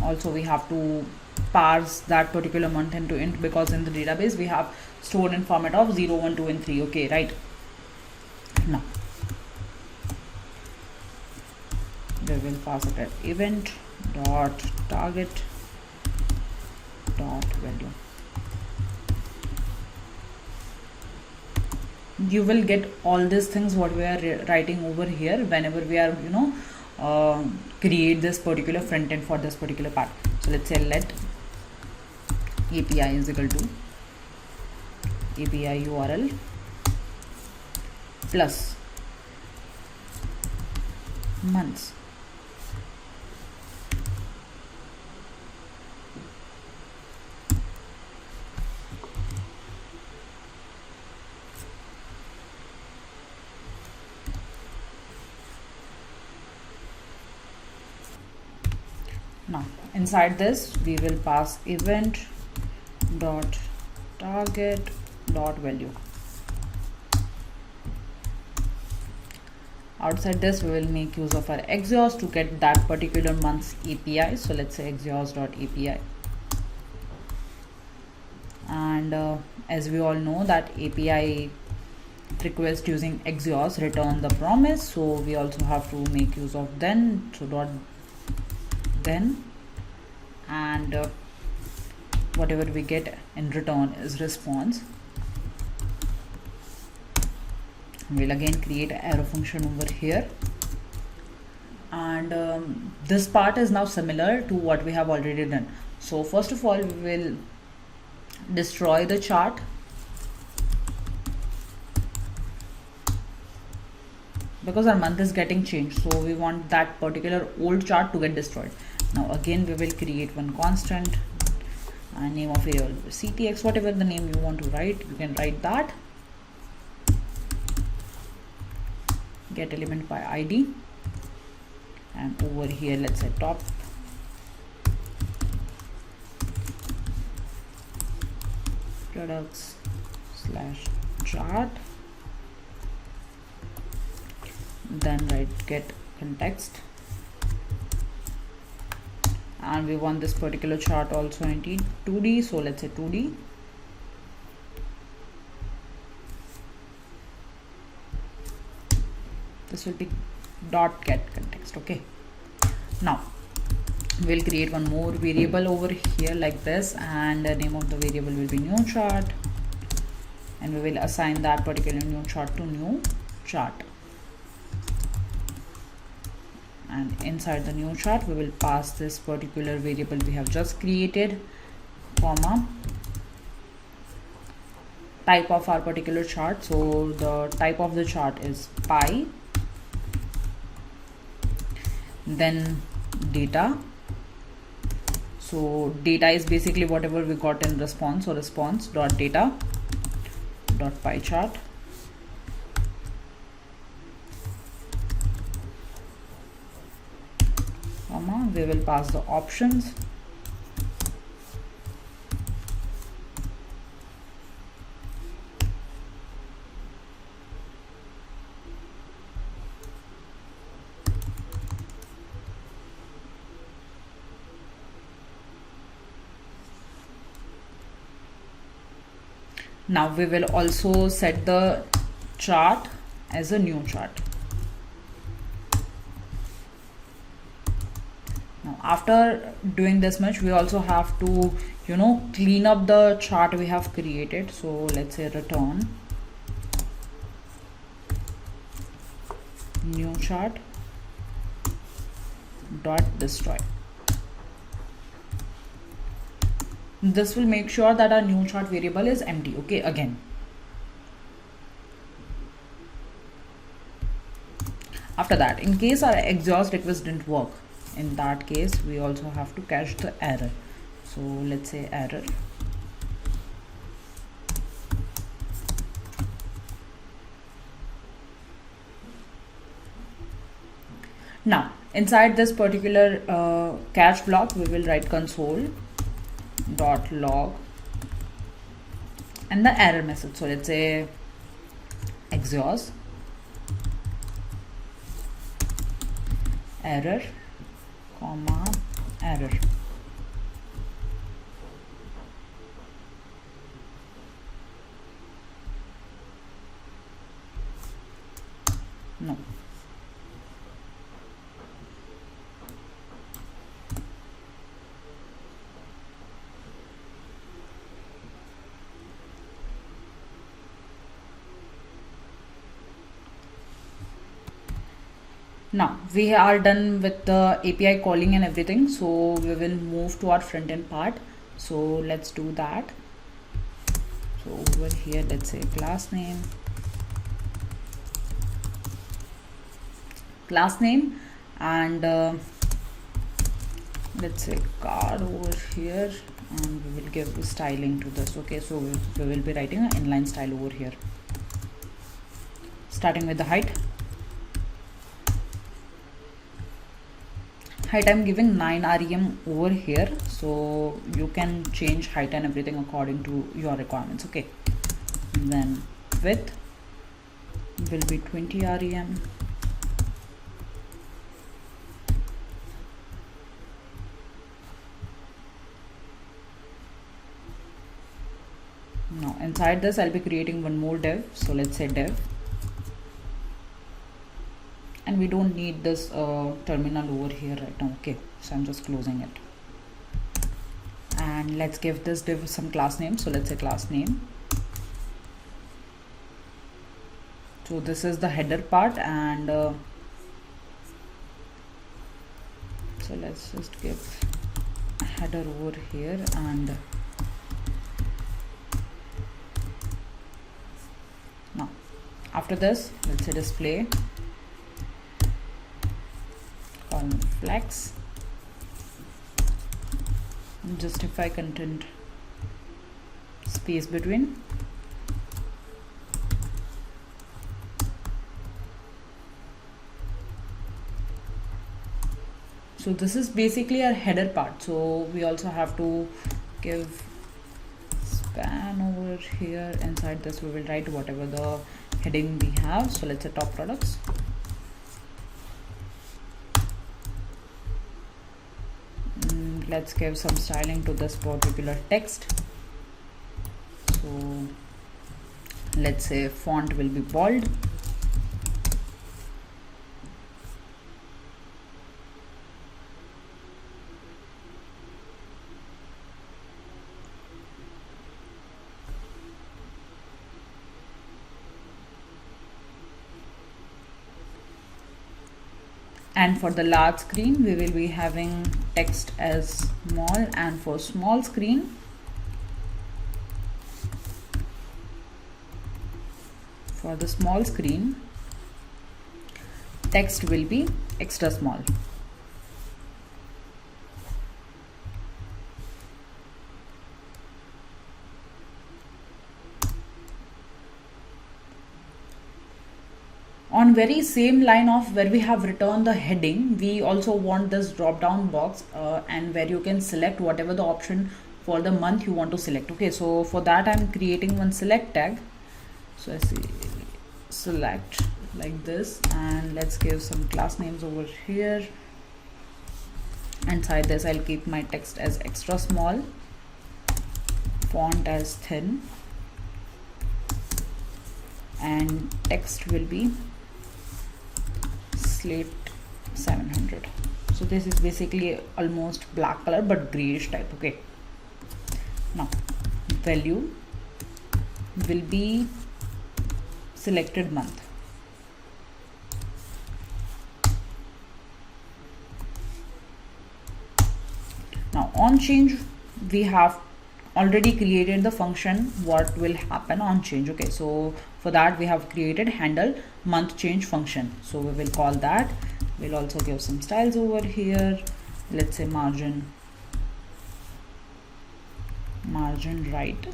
Also we have to parse that particular month into int, because in the database we have stored in format of 0, 1, 2 and 3. Okay, right. Now we will pass it at event dot target dot value. You will get all these things what we are writing over here whenever we are create this particular front end for this particular part. So let's say let API is equal to API URL plus months. Now inside this we will pass event dot target dot value. Outside this we will make use of our exhaust to get that particular month's API. So let's say exhaust dot API, and as we all know that API request using exhaust return the promise, so we also have to make use of then. So dot then, and whatever we get in return is response. We'll again create an arrow function over here, and this part is now similar to what we have already done. So first of all we will destroy the chart, because our month is getting changed, so we want that particular old chart to get destroyed. Now again we will create one constant, and name of variable ctx, whatever the name you want to write, you can write that. Get element by id, and over here let's say top products slash chart, then write get context, and we want this particular chart also in 2D, so let's say 2D. This will be dot get context. Okay, now we'll create one more variable over here like this, and the name of the variable will be new chart, and we will assign that particular new chart to new chart. And inside the new chart we will pass this particular variable we have just created, comma, type of our particular chart. So the type of the chart is pie, then data. So data is basically whatever we got in response, so response dot data dot pie chart. We will pass the options, Now we will also set the chart as a new chart. Now after doing this much, we also have to, clean up the chart we have created. So let's say return new chart dot destroy. This will make sure that our new chart variable is empty. Okay, again. After that, in case our exhaust request didn't work, in that case we also have to cache the error. So let's say error. Now inside this particular cache block, we will write console.log and the error message. So let's say exhaust error, error. No. Now we are done with the API calling and everything, so we will move to our front end part. So let's do that. So over here, let's say class name, and let's say card over here, and we will give styling to this. Okay, so we will be writing an inline style over here, starting with the height. I'm giving 9 rem over here, so you can change height and everything according to your requirements. Okay, and then width will be 20 rem. Now inside this, I'll be creating one more div. So let's say div, and we don't need this terminal over here right now. Okay, so I'm just closing it, and let's give this div some class name. So let's say class name. So this is the header part, and so let's just give header over here, and now after this, let's say display flex, justify content space between. So this is basically our header part. So we also have to give span over here. Inside this, we will write whatever the heading we have. So let's say top products. Let's give some styling to this particular text. So let's say font will be bold. And for the large screen, we will be having text as small, and for small screen, text will be extra small. On very same line of where we have returned the heading, we also want this drop down box and where you can select whatever the option for the month you want to select. Okay, so for that I'm creating one select tag. So I see select like this, and let's give some class names over here. Inside this, I'll keep my text as extra small, font as thin, and text will be slate 700. So this is basically almost black color but grayish type. Okay, now value will be selected month. Now on change, we have already created the function what will happen on change. Okay, so for that we have created handle month change function, so we will call that. We'll also give some styles over here. Let's say margin right,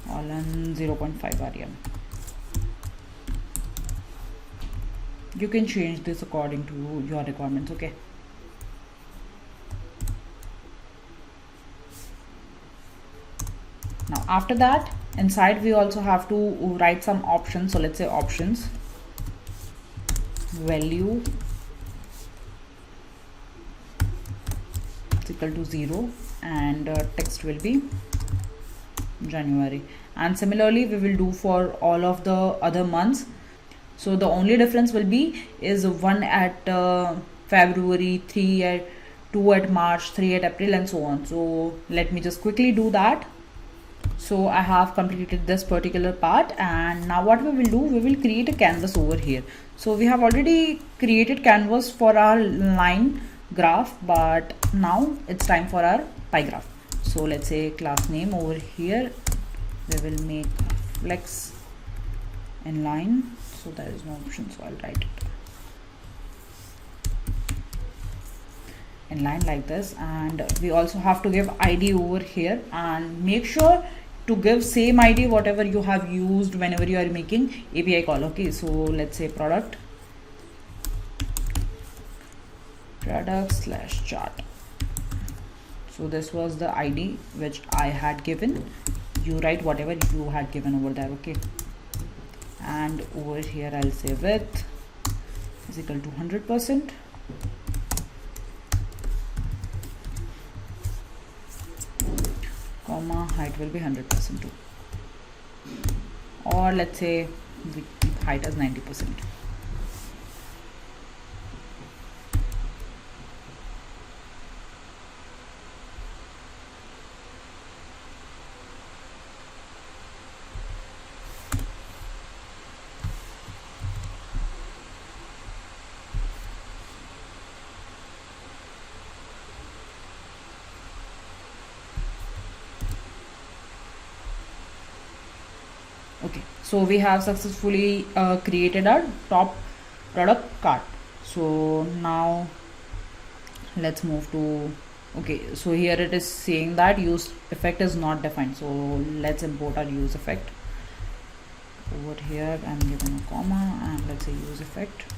all in 0.5 rem. You can change this according to your requirements. Okay, now after that, inside we also have to write some options. So let's say options value is equal to 0 and text will be January. And similarly we will do for all of the other months. So the only difference will be is 1 at February, 2 at March, 3 at April, and so on. So let me just quickly do that. So I have completed this particular part, and now what we will do, we will create a canvas over here. So we have already created canvas for our line graph, but now it's time for our pie graph. So let's say class name over here, we will make flex inline. So there is no option, so I'll write it inline like this. And we also have to give ID over here, and make sure to give same ID whatever you have used whenever you are making API call. Okay, so let's say product / chart. So this was the ID which I had given. You write whatever you had given over there. Okay, and over here I'll say width is equal to 100%, comma height will be 100% too, or let's say we keep height as 90%. Okay, so we have successfully created our top product cart. So now let's move to, okay, so here it is saying that use effect is not defined. So let's import our use effect. Over here I'm giving a comma, and let's say use effect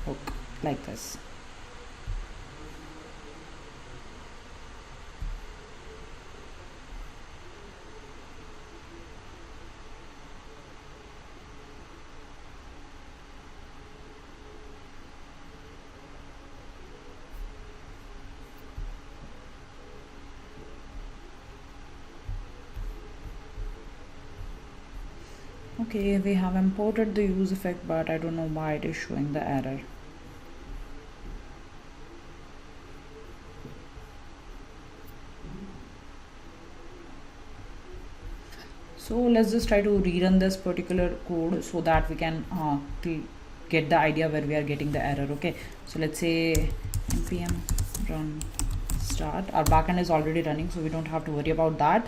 hook like this. Okay, we have imported the use effect, but I don't know why it is showing the error. So let's just try to rerun this particular code so that we can get the idea where we are getting the error. Okay, so let's say npm run start. Our backend is already running, so we don't have to worry about that.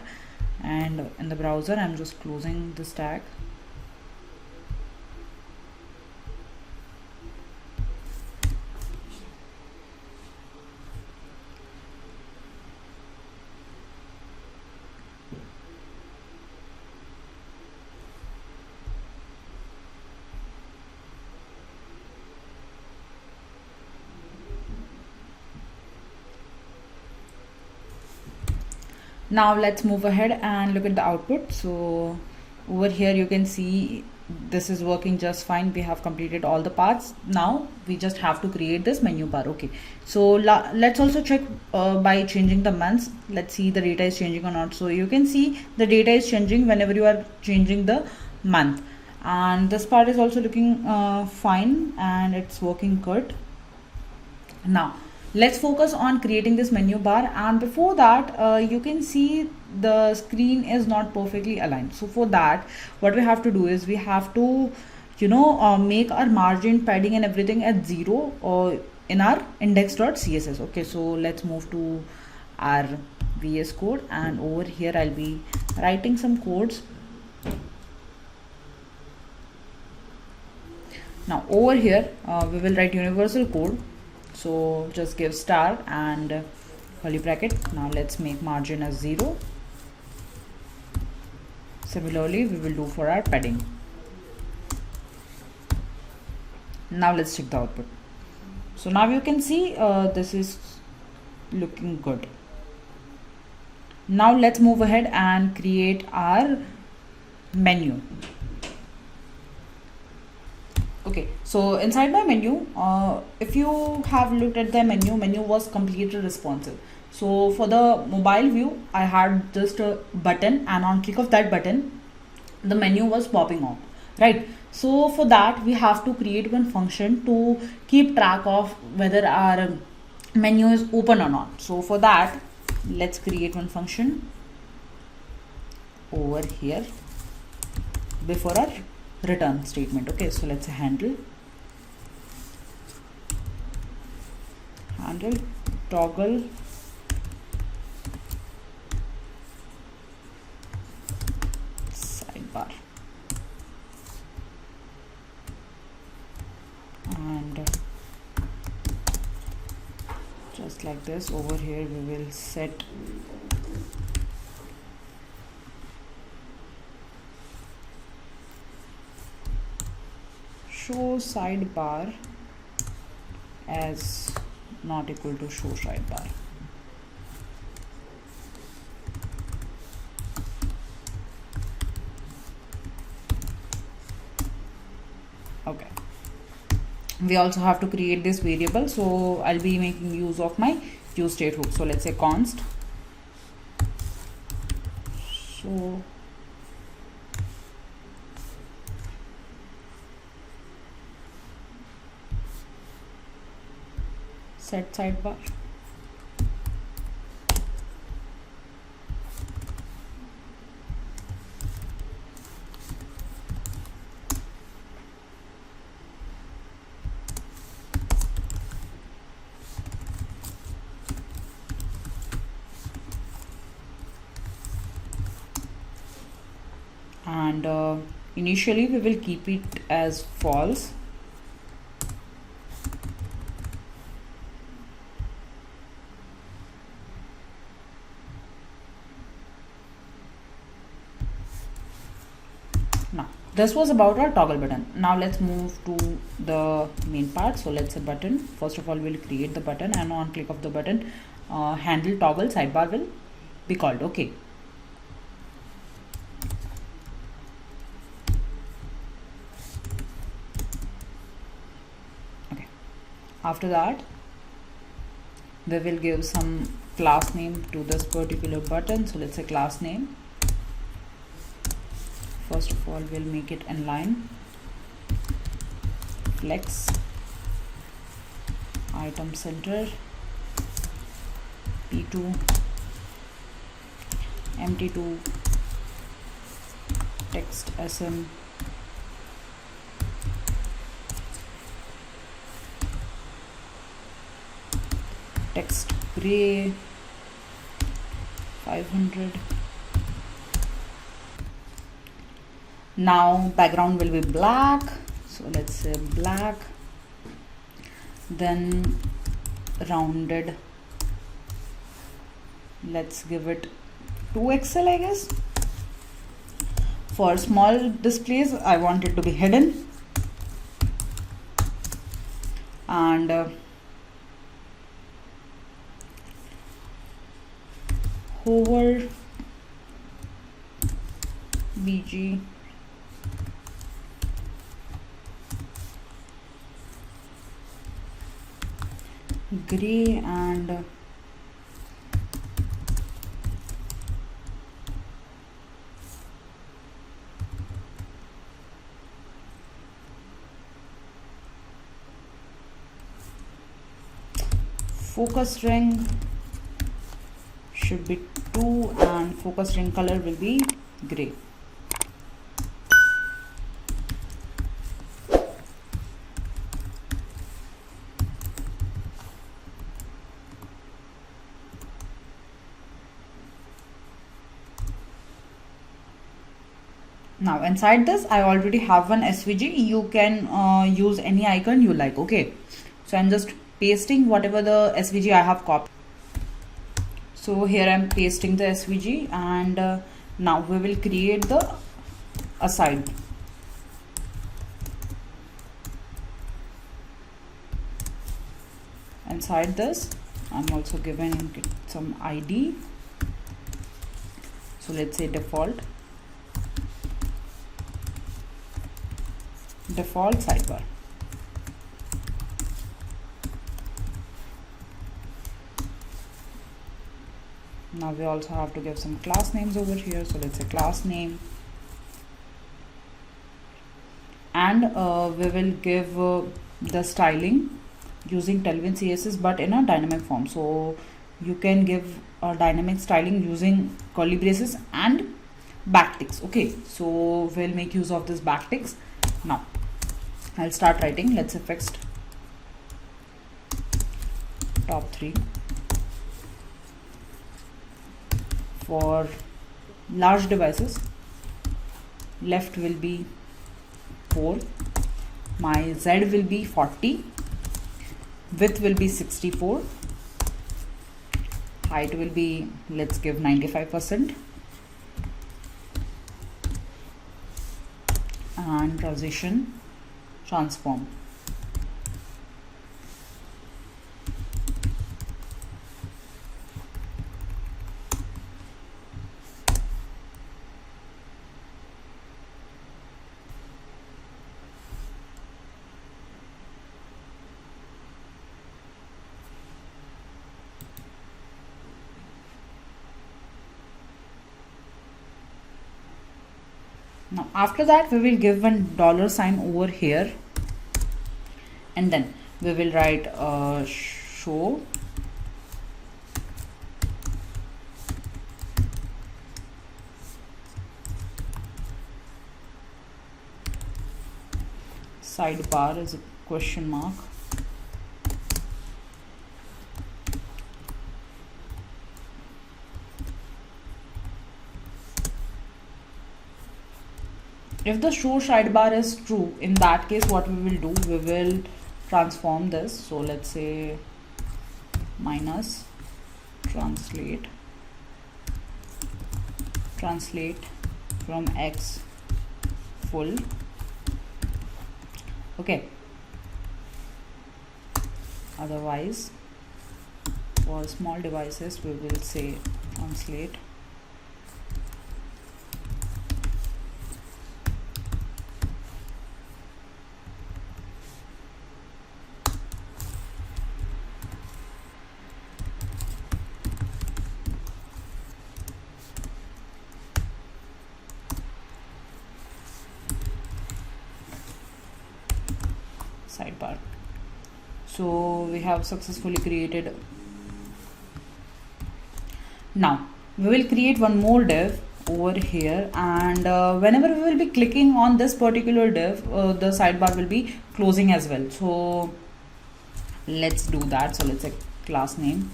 And in the browser I'm just closing this tag. Now let's move ahead and look at the output. So over here you can see this is working just fine. We have completed all the parts. Now we just have to create this menu bar. Okay, so let's also check by changing the months. Let's see the data is changing or not. So you can see the data is changing whenever you are changing the month, and this part is also looking fine and it's working good. Now let's focus on creating this menu bar, and before that you can see the screen is not perfectly aligned. So for that, what we have to do is we have to make our margin, padding and everything at 0 or in our index.css. okay, so let's move to our VS Code, and over here I'll be writing some codes. Now over here we will write universal code. So just give star and curly bracket. Now let's make margin as 0. Similarly we will do for our padding. Now let's check the output. So now you can see this is looking good. Now let's move ahead and create our menu. Okay, so inside my menu, if you have looked at the menu was completely responsive. So for the mobile view, I had just a button, and on click of that button, the menu was popping on, right? So for that, we have to create one function to keep track of whether our menu is open or not. So for that, let's create one function over here before our return statement. Okay, so let's say handle toggle sidebar, and just like this, over here we will set show sidebar as not equal to show sidebar. Okay, we also have to create this variable, so I'll be making use of my use state hook. So let's say const so set sidebar. And initially we will keep it as false. Now this was about our toggle button. Now let's move to the main part. So let's say button. First of all, we'll create the button, and on click of the button, handle toggle sidebar will be called. Okay, after that we will give some class name to this particular button. So let's say class name. First of all, we'll make it inline, flex, item center, p2, mt2, text sm, text gray 500. Now background will be black, so let's say black. Then rounded, let's give it 2 XL, I guess. For small displays, I want it to be hidden. And hover bg gray and focus string should be 2 and focus string color will be gray. Now inside this I already have one SVG. You can use any icon you like. Okay, so I'm just pasting whatever the SVG I have copied. So here I'm pasting the SVG, and now we will create the aside. Inside this I'm also giving it some ID. So let's say default sidebar. Now we also have to give some class names over here. So let's say class name, and we will give the styling using Tailwind CSS but in a dynamic form. So you can give a dynamic styling using curly braces and backticks. Okay, so we'll make use of this backticks. Now I'll start writing. Let's say fixed top 3 for large devices. Left will be 4, my Z will be 40, width will be 64, height will be, let's give 95%, and transition transform. Now after that we will give one $sign over here, and then we will write show sidebar is a question mark. If the show sidebar is true, in that case what we will do, we will transform this. So let's say minus translate from X full. Okay, otherwise for small devices we will say translate sidebar. So we have successfully created. Now we will create one more div over here, and whenever we will be clicking on this particular div, the sidebar will be closing as well. So let's do that. So let's say class name,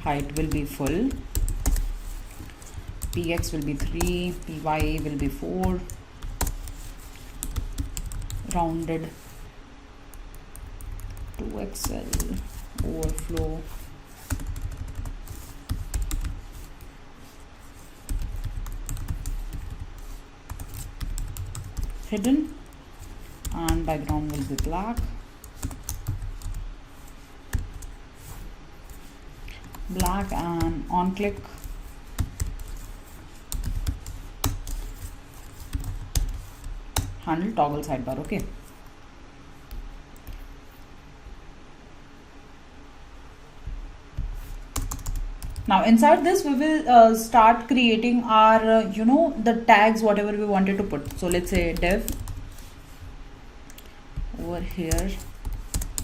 height will be full, px will be 3, py will be 4, rounded to XL, overflow, hidden, and background will be black, and on click handle toggle sidebar. Okay, Now inside this we will start creating our the tags whatever we wanted to put. So let's say div over here.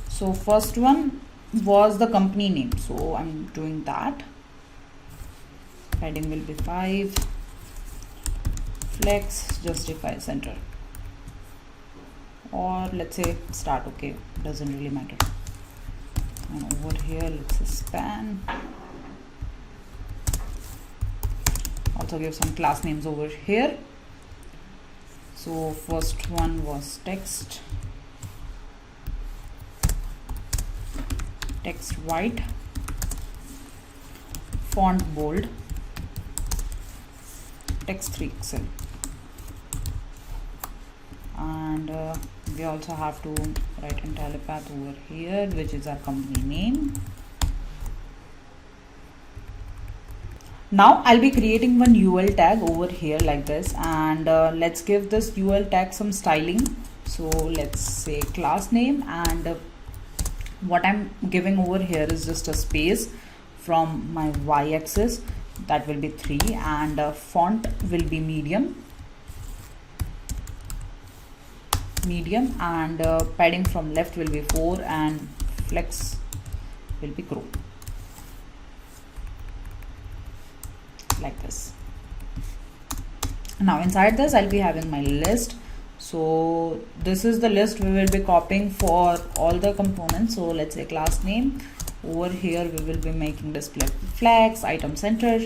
So first one was the company name, so I'm doing that. Heading will be 5, flex, justify, center, or let's say start. Okay, doesn't really matter. And over here let's say span. Also give some class names over here. So first one was text white, font bold, text 3XL, and we also have to write Intellipaat over here, which is our company name. Now I'll be creating one UL tag over here like this, and let's give this UL tag some styling. So let's say class name, and what I'm giving over here is just a space from my y-axis, that will be 3, and font will be medium, and padding from left will be 4, and flex will be grow, like this. Now inside this I'll be having my list. So this is the list we will be copying for all the components. So let's say class name. Over here we will be making display flags, item center,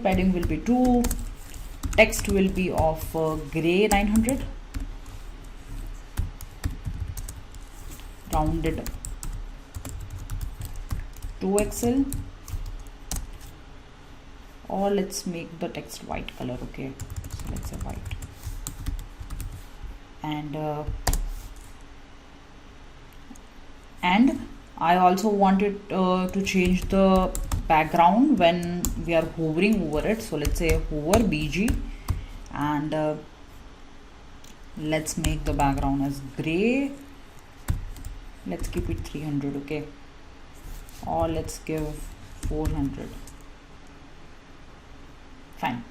padding will be 2, text will be of gray 900, rounded 2XL, or let's make the text white color. Okay, so let's say white, and I also wanted to change the background when we are hovering over it. So let's say hover BG, and let's make the background as gray. Let's keep it 300. Okay, or let's give 400. Fine.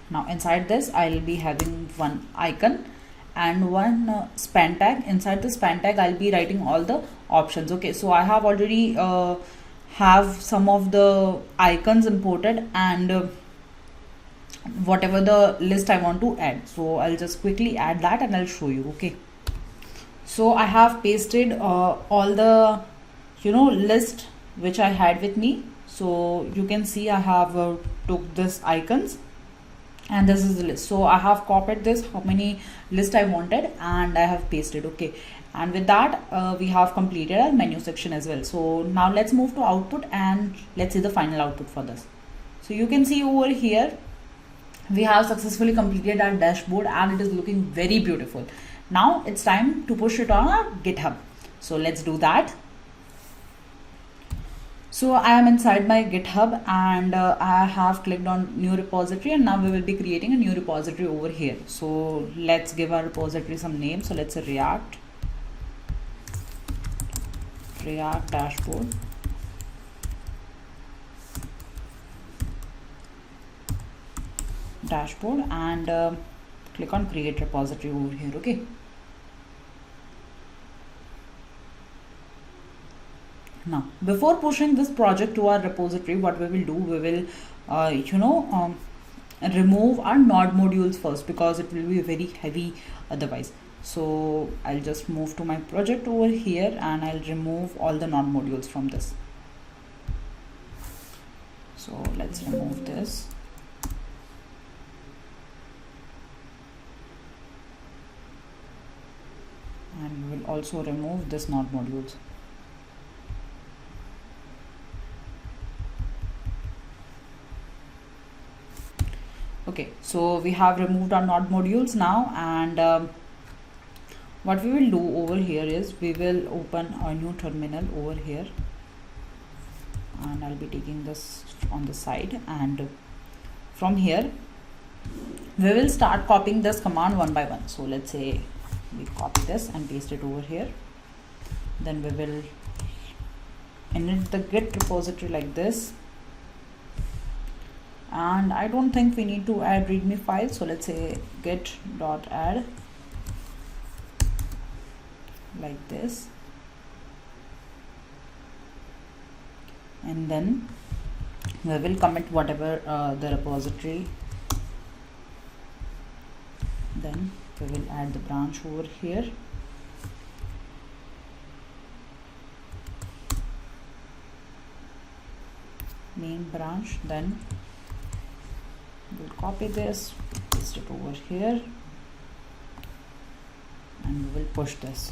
Now inside this I'll be having one icon and one span tag. Inside the span tag I'll be writing all the options. Okay, so I have already have some of the icons imported, and whatever the list I want to add, so I'll just quickly add that and I'll show you. Okay, so I have pasted all the list which I had with me. So you can see I have took this icons, and this is the list. So I have copied this, how many list I wanted, and I have pasted. Okay, and with that we have completed our menu section as well. So now let's move to output and let's see the final output for this. So you can see over here we have successfully completed our dashboard, and it is looking very beautiful. Now it's time to push it on our GitHub. So let's do that. So I am inside my GitHub, and I have clicked on new repository, and now we will be creating a new repository over here. So let's give our repository some name. So let's say React dashboard, and click on create repository over here. Okay, now before pushing this project to our repository, what we will do, we will remove our node modules first, because it will be very heavy otherwise. So I'll just move to my project over here, and I'll remove all the node modules from this. So let's remove this. And we will also remove this node modules. Okay, so we have removed our node modules now, and what we will do over here is we will open a new terminal over here, and I'll be taking this on the side, and from here we will start copying this command one by one. So let's say we copy this and paste it over here, then we will init the Git repository like this. And I don't think we need to add readme file, so let's say git.add like this, and then we will commit whatever the repository. Then we will add the branch over here. Main branch. Then we'll copy this, paste it over here, and we will push this.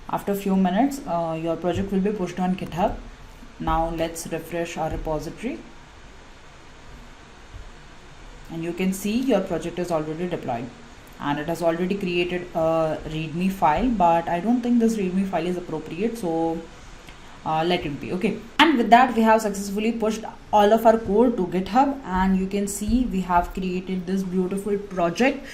After a few minutes, your project will be pushed on GitHub. Now let's refresh our repository, and you can see your project is already deployed, and it has already created a readme file, but I don't think this readme file is appropriate, so let it be. Okay, and with that we have successfully pushed all of our code to GitHub, and you can see we have created this beautiful project.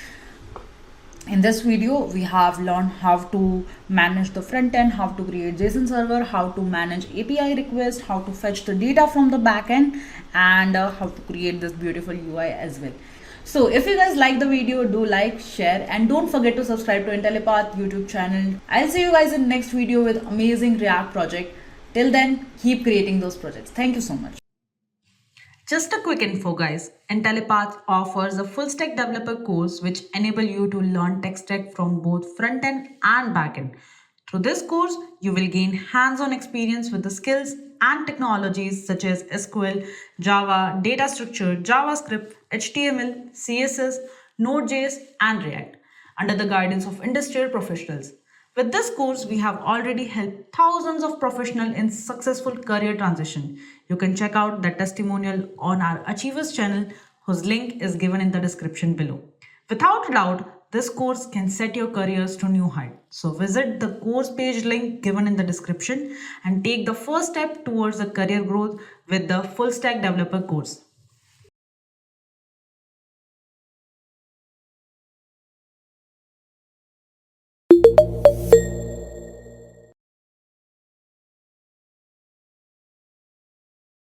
In this video, we have learned how to manage the front end, how to create JSON server, how to manage API requests, how to fetch the data from the backend, and how to create this beautiful UI as well. So if you guys like the video, do like, share, and don't forget to subscribe to Intellipaat YouTube channel. I'll see you guys in next video with amazing React project. Till then, keep creating those projects. Thank you so much. Just a quick info guys, Intellipaat offers a full stack developer course which enable you to learn tech stack from both front end and back end. Through this course, you will gain hands-on experience with the skills and technologies such as SQL, Java, data structure, JavaScript, HTML, CSS, Node.js, and React under the guidance of industrial professionals. With this course, we have already helped thousands of professionals in successful career transition. You can check out the testimonial on our Achievers channel, whose link is given in the description below. Without a doubt, this course can set your careers to new heights. So visit the course page link given in the description and take the first step towards the career growth with the full stack developer course.